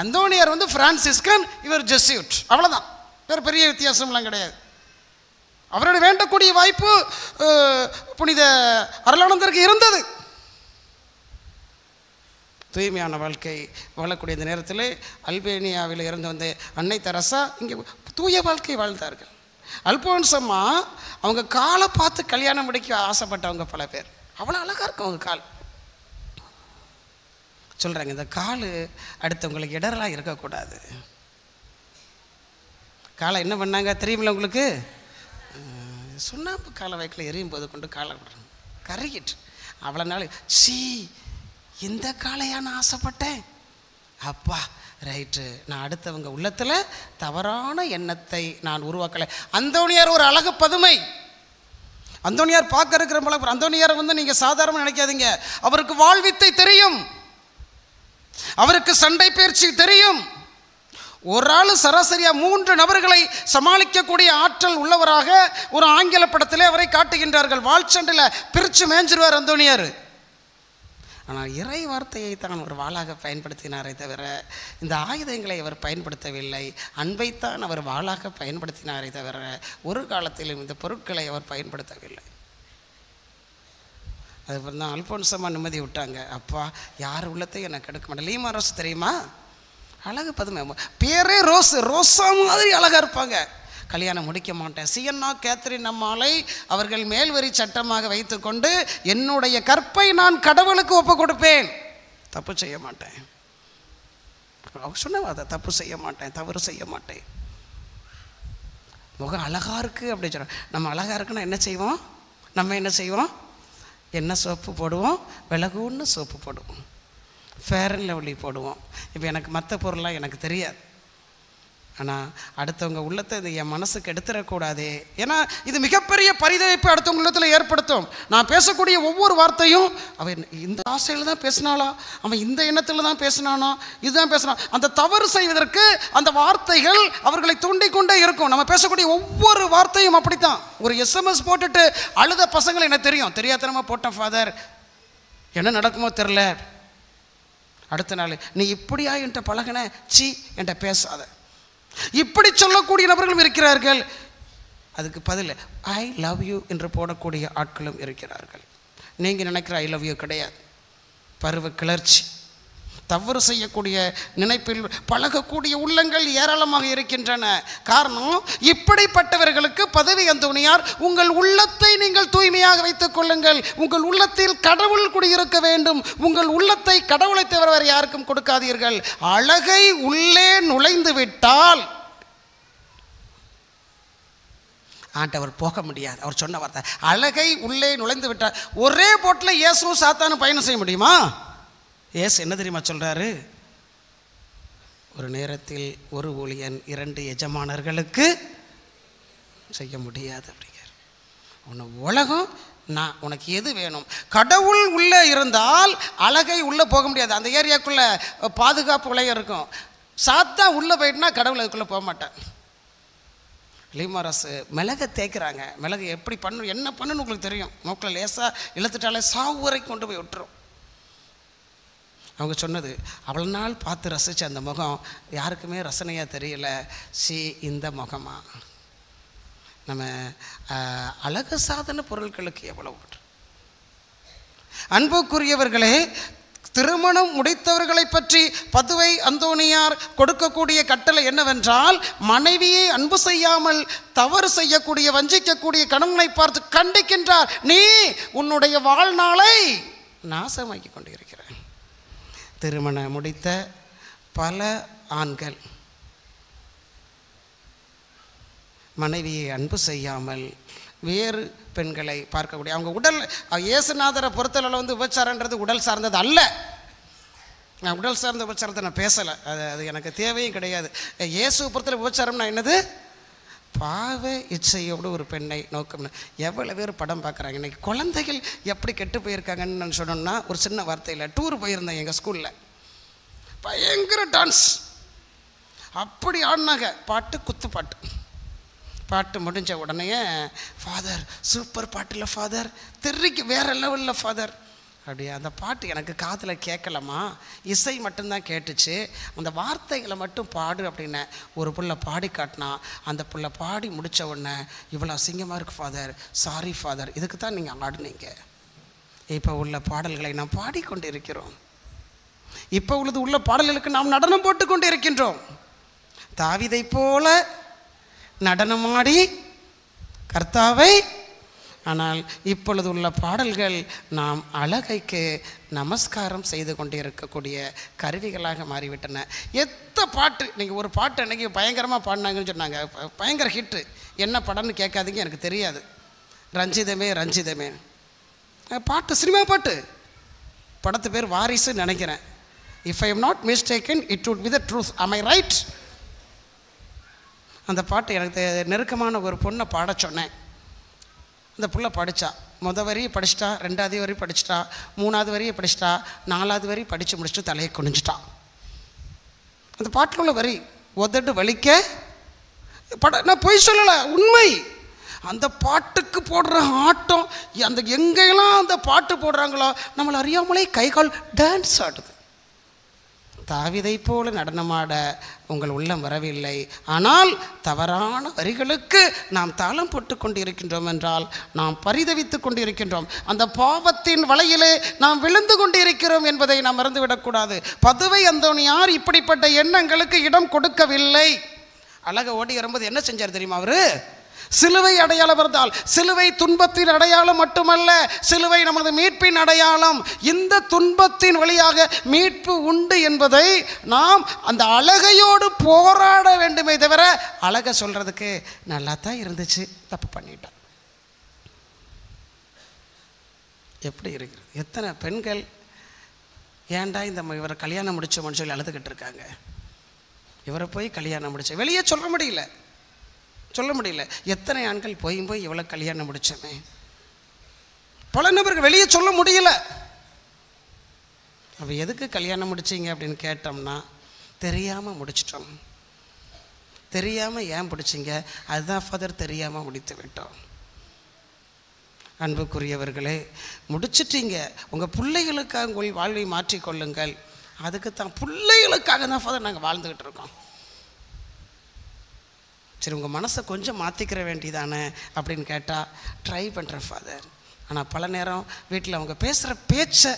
அந்தோனியார் வந்து பிரான்சிஸ்கன், இவர் ஜெஸ்யூட், அவ்வளோதான். வேறு பெரிய வித்தியாசம்லாம் கிடையாது. அவரோட வேண்டக்கூடிய வாய்ப்பு புனித அருளானந்தருக்கு இருந்தது. தூய்மையான வாழ்க்கை வாழக்கூடிய இந்த நேரத்தில் அல்பேனியாவில் இருந்து வந்த அன்னை தெரசா இங்கே தூய வாழ்க்கை வாழ்ந்தார்கள். அல்போன்ஸ் அம்மா அவங்க காலை பார்த்து கல்யாணம் முடிக்க ஆசைப்பட்டவங்க பல பேர். அவ்வளோ அழகாக இருக்கும் அவங்க கால். சொல்கிறாங்க, இந்த கால் அடுத்தவங்களுக்கு இடரெல்லாம் இருக்கக்கூடாது. காலை என்ன பண்ணாங்க தெரியுமில்ல உங்களுக்கு? சுண்ணாம்பு காலை வைக்கல எரியும் போது கொண்டு காலை விடுறாங்க, கருகிட்டு. அவ்வளோ நாள் சீ இந்த காலையா நான் ஆசைப்பட்டேன், அப்பா ரைட்டு, நான் அடுத்தவங்க உள்ளத்தில் தவறான எண்ணத்தை நான் உருவாக்கலை. அந்தோனியார் ஒரு அழகு பதுமை. அந்தோனியார் பார்க்க இருக்கிற போல. அந்தோனியாரை வந்து நீங்கள் சாதாரணமாக நினைக்காதீங்க. அவருக்கு வாழ்வித்தை தெரியும், அவருக்கு சண்டை பயிற்சி தெரியும். ஒரு ஆள் சராசரியாக 3 நபர்களை சமாளிக்கக்கூடிய ஆற்றல் உள்ளவராக ஒரு ஆங்கில படத்திலே அவரை காட்டுகின்றார்கள். வாழ்ச்சண்டையில் பிரித்து மேய்ஞ்சிருவார் அந்தோனியார். ஆனால் இறை வார்த்தையை தான் அவர் வாளாக பயன்படுத்தினாரே தவிர இந்த ஆயுதங்களை அவர் பயன்படுத்தவில்லை. அன்பைத்தான் அவர் வாளாக பயன்படுத்தினாரே தவிர ஒரு காலத்திலும் இந்த பொருட்களை அவர் பயன்படுத்தவில்லை. அதுபோல் தான் அல்போன்ஸ் அம்மா நிம்மதி விட்டாங்க. அப்பா யார் உள்ளத்தையும் எனக்கு எடுக்க மாட்டேன். லீமா ரோஸ் தெரியுமா? அழகு பதுமை. பேரே ரோஸ், ரோஸா மாதிரி அழகாக இருப்பாங்க. கல்யாணம் முடிக்க மாட்டேன். சியன்னா கேத்ரின் அம்மாளை அவர்கள் மேல்வரி சட்டமாக வைத்துக்கொண்டு என்னுடைய கற்பை நான் கடவுளுக்கு ஒப்பு கொடுப்பேன், தப்பு செய்ய மாட்டேன். அவர் சொன்ன தப்பு செய்ய மாட்டேன், தவறு செய்ய மாட்டேன். முகம் அழகாக இருக்குது அப்படி சொல்கிறோம். நம்ம அழகாக இருக்குன்னா என்ன செய்வோம்? நம்ம என்ன செய்வோம்? என்ன சோப்பு போடுவோம்? விலகுன்னு சோப்பு போடுவோம், ஃபேர் அண்ட் லவ்லி போடுவோம். இப்போ எனக்கு மற்ற பொருள்லாம் எனக்கு தெரியாது. ஆனால் அடுத்தவங்க உள்ளத்தை இது என் மனசுக்கு எடுத்துடக்கூடாது. ஏன்னா இது மிகப்பெரிய பரிதவிப்பு அடுத்தவங்க உள்ளத்தில் ஏற்படுத்தும். நான் பேசக்கூடிய ஒவ்வொரு வார்த்தையும் அவன் இந்த ஆசையில் தான் பேசினாளா, அவன் இந்த எண்ணத்தில் தான் பேசினானா, இதுதான் பேசினான். அந்த தவறு செய்வதற்கு அந்த வார்த்தைகள் அவர்களை தூண்டிக்கொண்டே இருக்கும். நம்ம பேசக்கூடிய ஒவ்வொரு வார்த்தையும் அப்படித்தான். ஒரு எஸ்எம்எஸ் போட்டுட்டு அழுத பசங்களை எனக்கு தெரியும், தெரியாதனமாக போட்டேன் ஃபாதர், என்ன நடக்குமோ தெரில. அடுத்த நாள் நீ இப்படியா என்கிட்ட பழகின, சி என்கிட்ட பேசாத, இப்படி சொல்லக்கூடிய நபர்களும் இருக்கிறார்கள். அதுக்கு பதில் ஐ லவ் யூ என்று போடக்கூடிய ஆட்களும் இருக்கிறார்கள். நீங்கள் நினைக்கிற ஐ லவ் யூ கிடையாது, பருவ கிளர்ச்சி. தவறு செய்யக்கூடிய நினைப்பில் பழகக்கூடிய உள்ளங்கள் ஏராளமாக இருக்கின்றன. காரணம், இப்படிப்பட்டவர்களுக்கு பதவி அந்தோனியார் உங்கள் உள்ளத்தை நீங்கள் தூய்மையாக வைத்துக் கொள்ளுங்கள், உங்கள் உள்ளத்தில் கடவுள் குடியிருக்க வேண்டும், உங்கள் உள்ளத்தை கடவுளை தவிர வேறு யாருக்கும் கொடுக்காதீர்கள். அழகை உள்ளே நுழைந்து விட்டால் ஆண்டவர் போக முடியாது. அவர் சொன்ன வார்த்தை அழகை உள்ளே நுழைந்து விட்டால். ஒரே போட்டில் இயேசுவும் சாத்தானும் பயணம் செய்ய முடியுமா? ஏசு என்ன தெரியுமா சொல்கிறாரு? ஒரு நேரத்தில் ஒரு ஊழியன் 2 எஜமானர்களுக்கு செய்ய முடியாது அப்படிங்கிறார். உன்னை உலகம் நான் உனக்கு எது வேணும்? கடவுள் உள்ளே இருந்தால் அழகை உள்ளே போக முடியாது. அந்த ஏரியாக்குள்ளே பாதுகாப்பு உலகம் இருக்கும். சாத்தா உள்ளே போயிட்டுனா கடவுள் அதுக்குள்ளே போக மாட்டேன். லீமாரசு மிளகை தேய்க்கிறாங்க. மிளகு எப்படி பண்ணணும், என்ன பண்ணணும்னு உங்களுக்கு தெரியும். மூக்கில் லேசாக இழுத்துட்டாலே சாவு வரைக்கும் கொண்டு போய் விட்டுரும். அவங்க சொன்னது அவ்வளோ நாள் பார்த்து ரசித்த அந்த முகம் யாருக்குமே ரசனையாக தெரியல. இந்த முகமா? நம்ம அழகு சாதன பொருட்களுக்கு எவ்வளோ. அன்புக்குரியவர்களே, திருமணம் முடித்தவர்களை பற்றி பதுவை அந்தோனியார் கொடுக்கக்கூடிய கட்டளை என்னவென்றால், மனைவியை அன்பு செய்யாமல் தவறு செய்யக்கூடிய வஞ்சிக்கக்கூடிய கணவனை பார்த்து கண்டிக்கின்றார். நீ உன்னுடைய வாழ்நாளை நாசமாக்கி கொண்டிருக்கிறாய். திருமணம் முடித்த பல ஆண்கள் மனைவியை அன்பு செய்யாமல் வேறு பெண்களை பார்க்கக்கூடிய அவங்க உடல் இயேசுநாதரை பொறுத்தளவில் விபச்சாரன்றது உடல் சார்ந்தது அல்ல. நான் உடல் சார்ந்த விபச்சாரத்தை நான் பேசலை, அது எனக்கு தேவையும் கிடையாது. இயேசுவை பொறுத்தளவு விபச்சாரம்னா என்னது? பாவ இச்சையோடு ஒரு பெண்ணை நோக்கம். எவ்வளோ பேர் படம் பார்க்குறாங்க இன்றைக்கி. குழந்தைகள் எப்படி கெட்டு போயிருக்காங்கன்னு நான் சொன்னோன்னா ஒரு சின்ன வார்த்தையில், டூர் போயிருந்தேன் எங்கள் ஸ்கூலில், பயங்கர டான்ஸ் அப்படி ஆடினாங்க. பாட்டு குத்து பாட்டு. பாட்டு முடிஞ்ச உடனே ஃபாதர் சூப்பர் பாட்டில் ஃபாதர், தெறிக்கு வேறு லெவலில் ஃபாதர். அப்படியே அந்த பாட்டு எனக்கு காதில் கேட்கலம்மா, இசை மட்டும்தான் கேட்டுச்சு, அந்த வார்த்தைகளை மட்டும் பாடு அப்படின்னு ஒரு புள்ள பாடி காட்டினா. அந்த புள்ள பாடி முடித்த உடனே இவ்வளோ அசிங்கமாக இருக்குது ஃபாதர், சாரி ஃபாதர், இதுக்கு தான் நீங்கள் ஆடுனீங்க. இப்போ உள்ள பாடல்களை நாம் பாடிக்கொண்டு இருக்கிறோம். இப்போ உள்ள பாடல்களுக்கு நாம் நடனம் போட்டுக்கொண்டு இருக்கின்றோம். தாவீதை போல நடனமாடி கர்த்தாவை. ஆனால் இப்பொழுது உள்ள பாடல்கள் நாம் அழகைக்கு நமஸ்காரம் செய்து கொண்டு இருக்கக்கூடிய கருவிகளாக மாறிவிட்டன. பாட்டு நீங்கள் ஒரு பாட்டு அன்றைக்கி பயங்கரமாக பாடினாங்கன்னு சொன்னாங்க, பயங்கர ஹிட்டு. என்ன படம்னு கேட்காதீங்க, எனக்கு தெரியாது. ரஞ்சிதமே ரஞ்சிதமே பாட்டு, சினிமா பாட்டு. படத்து பேர் வாரிசுன்னு நினைக்கிறேன். If I am not mistaken it would be the truth. am I right? அந்த பாட்டு எனக்கு நெருக்கமான ஒரு பொண்ணை பாட சொன்னேன். அந்த புள்ள படித்தா, மொதல் வரியை படிச்சிட்டா, 2வது வரி படிச்சிட்டா, 3வது வரியை படிச்சிட்டா, 4வது வரி படித்து முடிச்சுட்டு தலையை குனிஞ்சிட்டா. அந்த பாட்டில் உள்ள வரி உதடு வலிக்க நான் பொய் சொல்லலை, உண்மை. அந்த பாட்டுக்கு போடுற ஆட்டம், அந்த எங்கெல்லாம் அந்த பாட்டு போடுறாங்களோ நம்மளை அறியாமலே கைகால் டான்ஸ் ஆடுது. தாவீதை போல நடனமாட உங்கள் உள்ளம் வரவில்லை. ஆனால் தவறான வரிகளுக்கு நாம் தாளம் போட்டு கொண்டு இருக்கின்றோம் என்றால் நாம் பரிதவித்து கொண்டு இருக்கின்றோம். அந்த பாவத்தின் வலையிலே நாம் விழுந்து கொண்டு இருக்கிறோம் என்பதை நாம் மறந்துவிடக்கூடாது. பதுவை அந்தோணியார் இப்படிப்பட்ட எண்ணங்களுக்கு இடம் கொடுக்கவில்லை. அழக ஓடி வரும்போது என்ன செஞ்சார் தெரியுமா? அவரு சிலுவை அடையாளம் இருந்தால், சிலுவை துன்பத்தின் அடையாளம் மட்டுமல்ல, சிலுவை நமது மீட்பின் அடையாளம். இந்த துன்பத்தின் வழியாக மீட்பு உண்டு என்பதை நாம் அந்த அழகையோடு போராட வேண்டுமே தவிர, அழகை சொல்றதுக்கு நல்லா தான் இருந்துச்சு, தப்பு பண்ணிட்டோம். எப்படி இருக்குது? எத்தனை பெண்கள் ஏன்டா இந்த இவரை கல்யாணம் முடிச்சோம்னு சொல்லி அழுதுகிட்டு இருக்காங்க. இவரை போய் கல்யாணம் முடிச்ச வெளியே சொல்ல முடியல. எத்தனை ஆண்கள் போய் இவ்வளோ கல்யாணம் முடிச்சோமே, பல நபர்கள் வெளியே சொல்ல முடியல. அப்போ எதுக்கு கல்யாணம் முடிச்சிங்க அப்படின்னு கேட்டோம்னா, தெரியாமல் முடிச்சிட்டோம். தெரியாமல் ஏன் பிடிச்சிங்க? அதுதான் ஃபாதர், தெரியாமல் முடித்து விட்டோம். அன்புக்குரியவர்களே, முடிச்சிட்டீங்க, உங்கள் பிள்ளைகளுக்காக உங்கள் வாழ்வை மாற்றிக்கொள்ளுங்கள். அதுக்கு தான், பிள்ளைகளுக்காக தான் ஃபாதர் நாங்கள் வாழ்ந்துக்கிட்டு இருக்கோம். சரி, உங்கள் மனசை கொஞ்சம் மாற்றிக்கிற வேண்டியதானே அப்படின்னு கேட்டால் ட்ரை பண்ணுறேன் ஃபாதர். ஆனால் பல நேரம் வீட்டில் அவங்க பேசுகிற பேச்சை,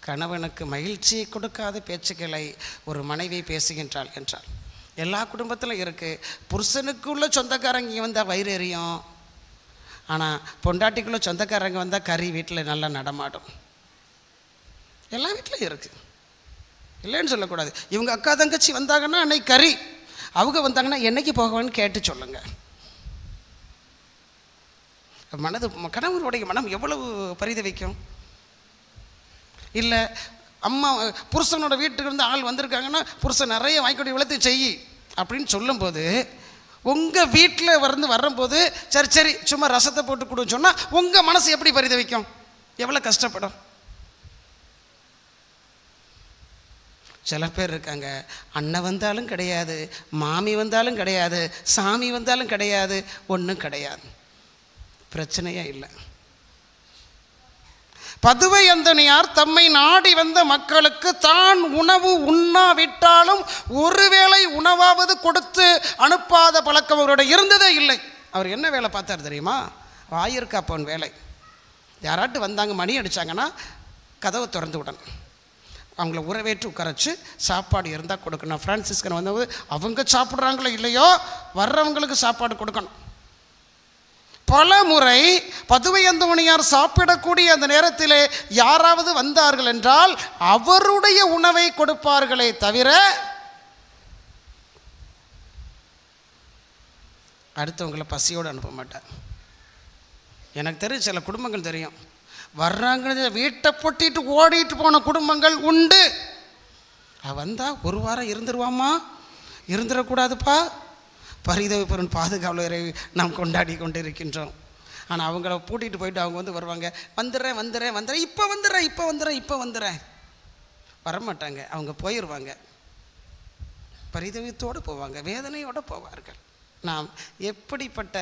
கணவனுக்கு மகிழ்ச்சியை கொடுக்காத பேச்சுக்களை ஒரு மனைவி பேசுகின்றாள் என்றால், எல்லா குடும்பத்திலும் இருக்குது. புருஷனுக்குள்ள சொந்தக்காரங்க வந்தால் வயிறு எரியும், ஆனால் பொண்டாட்டிக்குள்ளே சொந்தக்காரங்க வந்தால் கறி வீட்டில் நல்லா நடமாடும். எல்லா வீட்டிலையும் இருக்குது, இல்லைன்னு சொல்லக்கூடாது. இவங்க அக்கா தங்கச்சி வந்தாங்கன்னா அன்னைக்கு கறி, அவங்க வந்தாங்கன்னா என்னைக்கு போகவான்னு கேட்டு சொல்லுங்க. மனது, கணவனுடைய மனம் எவ்வளவு பரிதவிக்கும். இல்லை அம்மா புருஷனோட வீட்டுக்கு இருந்து ஆள் வந்திருக்காங்கன்னா புருஷன் நிறைய வாங்கிக்கொண்டு இவ்வளோ செய் அப்படின்னு சொல்லும்போது, உங்கள் வீட்டில் வரும்போது சரி சும்மா ரசத்தை போட்டு கொடுன்னு சொன்னால் உங்கள் மனசு எப்படி பரிதவிக்கும், எவ்வளோ கஷ்டப்படும். சில பேர் இருக்காங்க, அண்ணன் வந்தாலும் கிடையாது, மாமி வந்தாலும் கிடையாது, சாமி வந்தாலும் கிடையாது, ஒன்றும் கிடையாது, பிரச்சனையே இல்லை. பதுவை அந்தோணியார் தம்மை நாடி வந்த மக்களுக்கு தான் உணவு உண்ணாவிட்டாலும் ஒருவேளை உணவாவது கொடுத்து அனுப்பாத பழக்கம் அவருடைய இருந்ததே இல்லை. அவர் என்ன வேலை பார்த்தார் தெரியுமா? வாயிற்காப்பவன் வேலை. யாராட்டு வந்தாங்க, மணி அடித்தாங்கன்னா கதவை திறந்து விடணும், அவங்கள உறவேற்று உட்காரச்சு சாப்பாடு இருந்தால் கொடுக்கணும். பிரான்சிஸ்கன் வந்தபோது அவங்க சாப்பிட்றாங்களோ இல்லையோ வர்றவங்களுக்கு சாப்பாடு கொடுக்கணும். பல முறை பதுவை அந்தோணியார் சாப்பிடக்கூடிய அந்த நேரத்திலே யாராவது வந்தார்கள் என்றால் அவருடைய உணவை கொடுப்பார்களே தவிர அடுத்தவங்களை பசியோடு அனுப்ப மாட்டார். எனக்கு தெரியும், சில குடும்பங்கள் தெரியும், வர்றாங்க வீட்டை பொட்டிட்டு ஓடிட்டு போன குடும்பங்கள் உண்டு. வந்தால் ஒரு வாரம் இருந்துருவாமா, இருந்துடக்கூடாதுப்பா, பரிதவிப்பவரின் பாதுகாவலரை நாம் கொண்டாடி கொண்டு இருக்கின்றோம். ஆனால் அவங்கள பூட்டிகிட்டு போயிட்டு அவங்க வந்து வருவாங்க, வந்துடுறேன் இப்போ வந்துடுறேன் வரமாட்டாங்க. அவங்க போயிடுவாங்க, பரிதவித்தோடு போவாங்க, வேதனையோடு போவார்கள். நாம் எப்படிப்பட்ட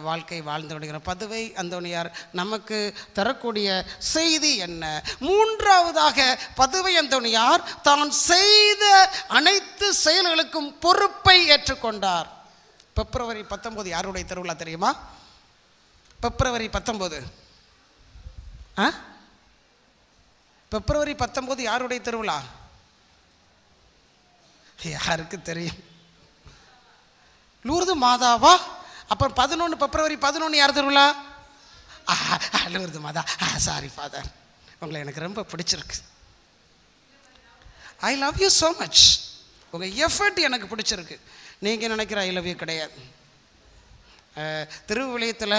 வாழ்க்கை வாழ்ந்து விடுகிறோம்? பதுவை அந்தோணியார் நமக்கு தரக்கூடிய செய்தி என்ன? மூன்றாவதாக பதுவை அந்தோணியார் தான் செய்த அனைத்து செயல்களுக்கும் பொறுப்பை ஏற்றுக்கொண்டார். பிப்ரவரி 19 யாருடைய திருவிழா தெரியுமா? பிப்ரவரி 19 பிப்ரவரி 19 யாருடைய திருவிழா? யாருக்கு தெரியும்? லூர்து மாதாவா? அப்புறம் 11 பிப்ரவரி 11 யார் திருவிழா? லூர்து மாதா. சாரி ஃபாதர், உங்களை எனக்கு ரொம்ப பிடிச்சிருக்கு. ஐ லவ் யூ ஸோ மச். உங்கள் எஃபர்ட் எனக்கு பிடிச்சிருக்கு. நீங்கள் நினைக்கிற ஐ லவ் யூ கிடையாது. திருவிழியத்தில்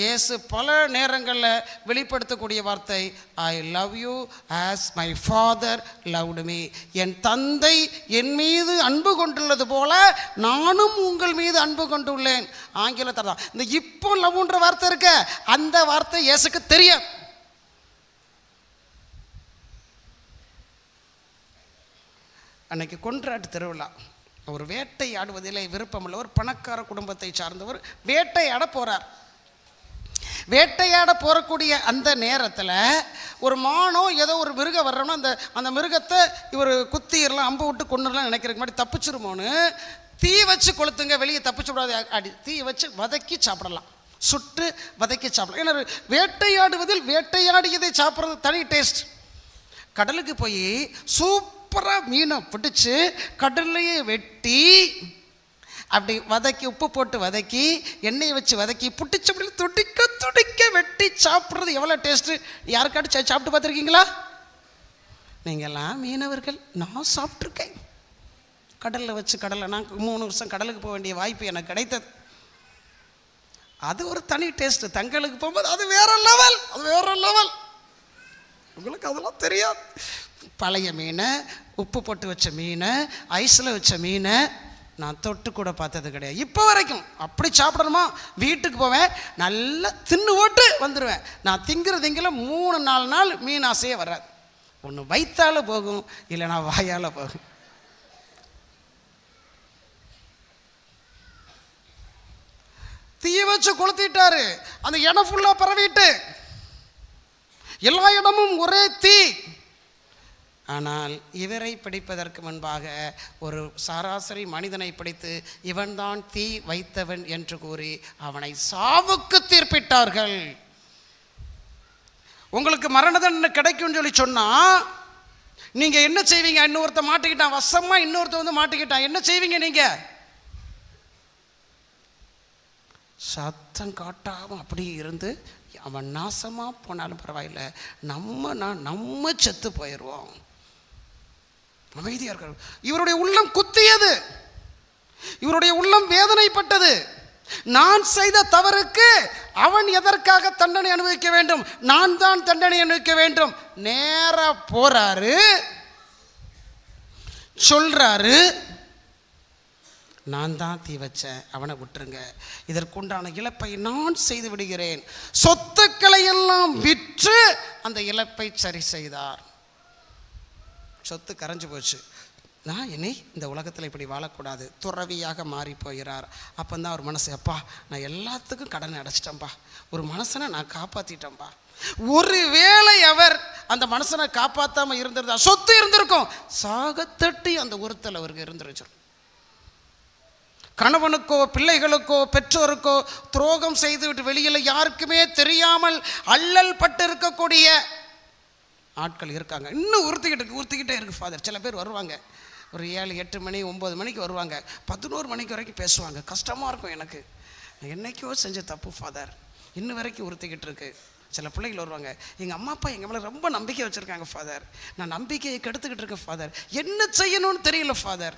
இயேசு பல நேரங்களில் வெளிப்படுத்தக்கூடிய வார்த்தை I love you as my father loved me. என் தந்தை என் மீது அன்பு கொண்டுள்ளது போல நானும் உங்கள் மீது அன்பு கொண்டுள்ளேன். ஆங்கிலத்தில் தான் இந்த இப்போ லவ்ன்ற வார்த்தை இருக்க, அந்த வார்த்தை இயேசுக்கு தெரியும். அன்னைக்கு கொன்றாட்டு திருவிழா. ஒரு வேட்டையாடுவதிலே விருப்பமுள்ள ஒரு பணக்கார குடும்பத்தை சார்ந்தவர் வேட்டையாட போகிறார். வேட்டையாட போகக்கூடிய அந்த நேரத்தில் ஒரு மானோ ஏதோ ஒரு மிருகம் வர்றோம்னா அந்த மிருகத்தை இவர் குத்திடலாம், அம்பு விட்டு கொண்டுலாம் நினைக்கிறதுக்கு முன்னாடி தப்பிச்சிருமோன்னு தீ வச்சு கொளுத்துங்க, வெளியே தப்பிச்சு விடாது, அடி தீ வச்சு வதக்கி சாப்பிடலாம், சுட்டு வதக்கி சாப்பிடலாம். ஏன்னா வேட்டையாடுவதில் வேட்டையாடியதை சாப்பிட்றது தனி டேஸ்ட். கடலுக்கு போய் சூப்பராக மீனை பிடிச்சி கடல்லையே வெட்டி அப்படி வதக்கி உப்பு போட்டு வதக்கி எண்ணெயை வச்சு வதக்கி புட்டிச்சு அப்படி துடிக்க துடிக்க வெட்டி சாப்பிட்றது எவ்வளோ டேஸ்ட்டு. யாருக்காட்டு சாப்பிட்டு பார்த்துருக்கீங்களா? நீங்கள்லாம் மீனவர்கள், நான் சாப்பிட்ருக்கேன். கடலில் வச்சு நான் 3 வருஷம் கடலுக்கு போக வேண்டிய வாய்ப்பு எனக்கு கிடைத்தது. அது ஒரு தனி டேஸ்ட்டு. தங்களுக்கு போகும்போது அது வேற லெவல், அது வேற லெவல். உங்களுக்கு அதெல்லாம் தெரியாது. பழைய மீனை, உப்பு போட்டு வச்ச மீனை, ஐஸில் வச்ச மீனை நான் தொட்டு கூட பார்த்தது கிடையாது இப்போ வரைக்கும். அப்படி சாப்பிடணுமா? வீட்டுக்கு போவேன், நல்லா தின்னு ஓட்டு வந்துடுவேன். நான் திங்கிற 3-4 நாள் மீன் ஆசையே வராது. ஒன்று வயிற்றால் போகும், இல்லைனா வாயால் போகும். தீய வச்சு கொளுத்திட்டாரு. அந்த இடம் ஃபுல்லாக பரவிட்டு எல்லா இடமும் ஒரே தீ. ஆனால் இவரை பிடிப்பதற்கு முன்பாக ஒரு சராசரி மனிதனை பிடித்து இவன்தான் தீ வைத்தவன் என்று கூறி அவனை சாவுக்கு தீர்ப்பிட்டார்கள். உங்களுக்கு மரண தண்டனை கிடைக்கும்னு சொல்லி சொன்னா நீங்க என்ன செய்வீங்க? இன்னொருத்த மாட்டிக்கிட்டான், வசமா இன்னொருத்த வந்து மாட்டிக்கிட்டான், என்ன செய்வீங்க நீங்க? சத்தம் காட்டாம அப்படியே இருந்து அவன் நாசமா போனாலும் பரவாயில்லை, நம்ம செத்து போயிடுவோம், அமைதியா இருக்க. இவருடைய உள்ளம் குத்தியது, இவருடைய உள்ளம் வேதனைப்பட்டது. நான் செய்த தவறுக்கு அவன் எதற்காக தண்டனை அனுபவிக்க வேண்டும்? நான் தான் தண்டனை அனுபவிக்க வேண்டும். நேரா போறாரு, சொல்றாரு, நான் தான் தீ வச்சேன், அவனை விட்டுருங்க, இதற்குண்டான இழப்பை நான் செய்து விடுகிறேன். சொத்துக்களை எல்லாம் விற்று அந்த இழப்பை சரி செய்தார். சொத்து கரைஞ்சு போச்சு. நான் இனி இந்த உலகத்தில் இப்படி வாழக்கூடாது, துறவியாக மாறி போகிறார். அப்போந்தான் ஒரு மனசு, அப்பா நான் எல்லாத்துக்கும் கடனை அடைச்சிட்டேன்ப்பா, ஒரு மனுஷனை நான் காப்பாற்றிட்டேன்ப்பா. ஒருவேளை அவர் அந்த மனுஷனை காப்பாற்றாமல் இருந்திருந்தா சொத்து இருந்திருக்கும், சாகத்தட்டி அந்த உறுத்தல் அவருக்கு இருந்துருச்சு. கணவனுக்கோ பிள்ளைகளுக்கோ பெற்றோருக்கோ துரோகம் செய்துவிட்டு வெளியில் யாருக்குமே தெரியாமல் அல்லல் பட்டு இருக்கக்கூடிய ஆட்கள் இருக்காங்க. இன்னும் உறுத்திக்கிட்டே இருக்கு ஃபாதர். சில பேர் வருவாங்க, ஒரு 7-8 மணி 9 மணிக்கு வருவாங்க, 11 மணிக்கு வரைக்கும் பேசுவாங்க. கஷ்டமாக இருக்கும் எனக்கு, என்னைக்கோ செஞ்ச தப்பு ஃபாதர், இன்னும் வரைக்கும் உறுத்திக்கிட்டு இருக்கு. சில பிள்ளைகள் வருவாங்க, எங்கள் அம்மா அப்பா எங்கள் மேலே ரொம்ப நம்பிக்கை வச்சுருக்காங்க ஃபாதர், நான் நம்பிக்கையை கெடுத்துக்கிட்டு இருக்கேன் ஃபாதர், என்ன செய்யணும்னு தெரியல ஃபாதர்.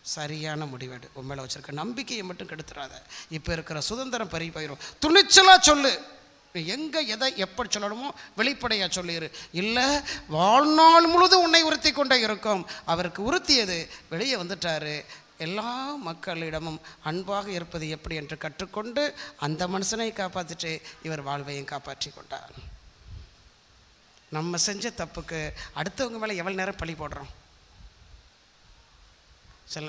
சரியான முடிவெடு. உன் மேலே வச்சுருக்க நம்பிக்கையை மட்டும் கெடுத்துடாத. இப்போ இருக்கிற சுதந்திரம் பறி போயிடும். துணிச்சலாக சொல்லு. எங்கே எதை எப்படி சொல்லணுமோ வெளிப்படையாக சொல்லிடு. இல்லை வாழ்நாள் முழுதும் உன்னை உறுத்தி கொண்டே இருக்கும். அவருக்கு உறுத்தியது வெளியே வந்துட்டார். எல்லா மக்களிடமும் அன்பாக இருப்பது எப்படி என்று கற்றுக்கொண்டு அந்த மனுஷனை காப்பாற்றிட்டு இவர் வாழ்வையும் காப்பாற்றி கொண்டார். நம்ம செஞ்ச தப்புக்கு அடுத்தவங்க மேலே எவ்வளோ நேரம் பழி போடுறோம்? சில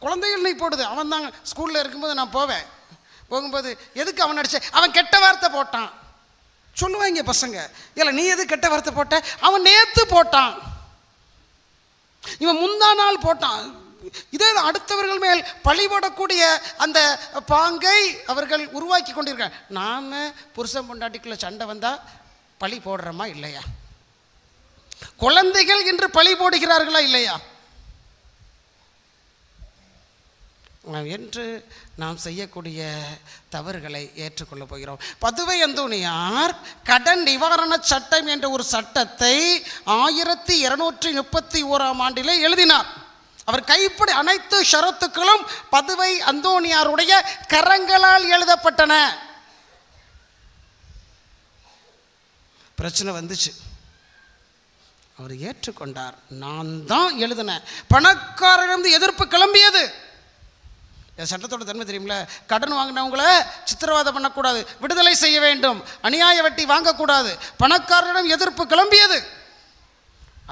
குழந்தைகள் நீ போடுது. அவன் தாங்க ஸ்கூலில் இருக்கும்போது நான் போகும்போது எதுக்கு அவன் அடிச்ச, அவன் கெட்ட வார்த்தை போட்டான் சொல்லுவாங்க பசங்க. இல்லை நீ எது கெட்ட வார்த்தை போட்ட, அவன் நேற்று போட்டான், இவன் முந்தா நாள் போட்டான். இதே அடுத்தவர்கள் மேல் பழிபடக்கூடிய அந்த பாங்கை அவர்கள் உருவாக்கி கொண்டிருக்காங்க. நாம் புருஷன் பொண்டாட்டிக்குள்ள சண்டை வந்தால் பழி போடுறோமா இல்லையா? குழந்தைகள் இன்று பழி போடுகிறார்களா இல்லையா? என்று நாம் செய்யக்கூடிய தவறுகளை ஏற்றுக்கொள்ள போகிறோம். பதுவை அந்தோணியார் கடன் நிவாரண சட்டம் என்ற ஒரு சட்டத்தை 1231 எழுதினார். அவர் கைப்படி அனைத்து ஷரத்துக்களும் பதுவை அந்தோணியாருடைய கரங்களால் எழுதப்பட்டன. பிரச்சனை வந்துச்சு, அவர் ஏற்றுக்கொண்டார். நான் தான் எழுதினேன். பணக்காரரிடம் எதிர்ப்பு கிளம்பியது. சட்டத்தோட தன்மை தெரியுமில்ல? கடன் வாங்கினவங்கள சித்திரவதை பண்ணக்கூடாது, விடுதலை செய்ய வேண்டும், அநியாய வட்டி வாங்கக்கூடாது. பணக்காரரிடம் எதிர்ப்பு கிளம்பியது.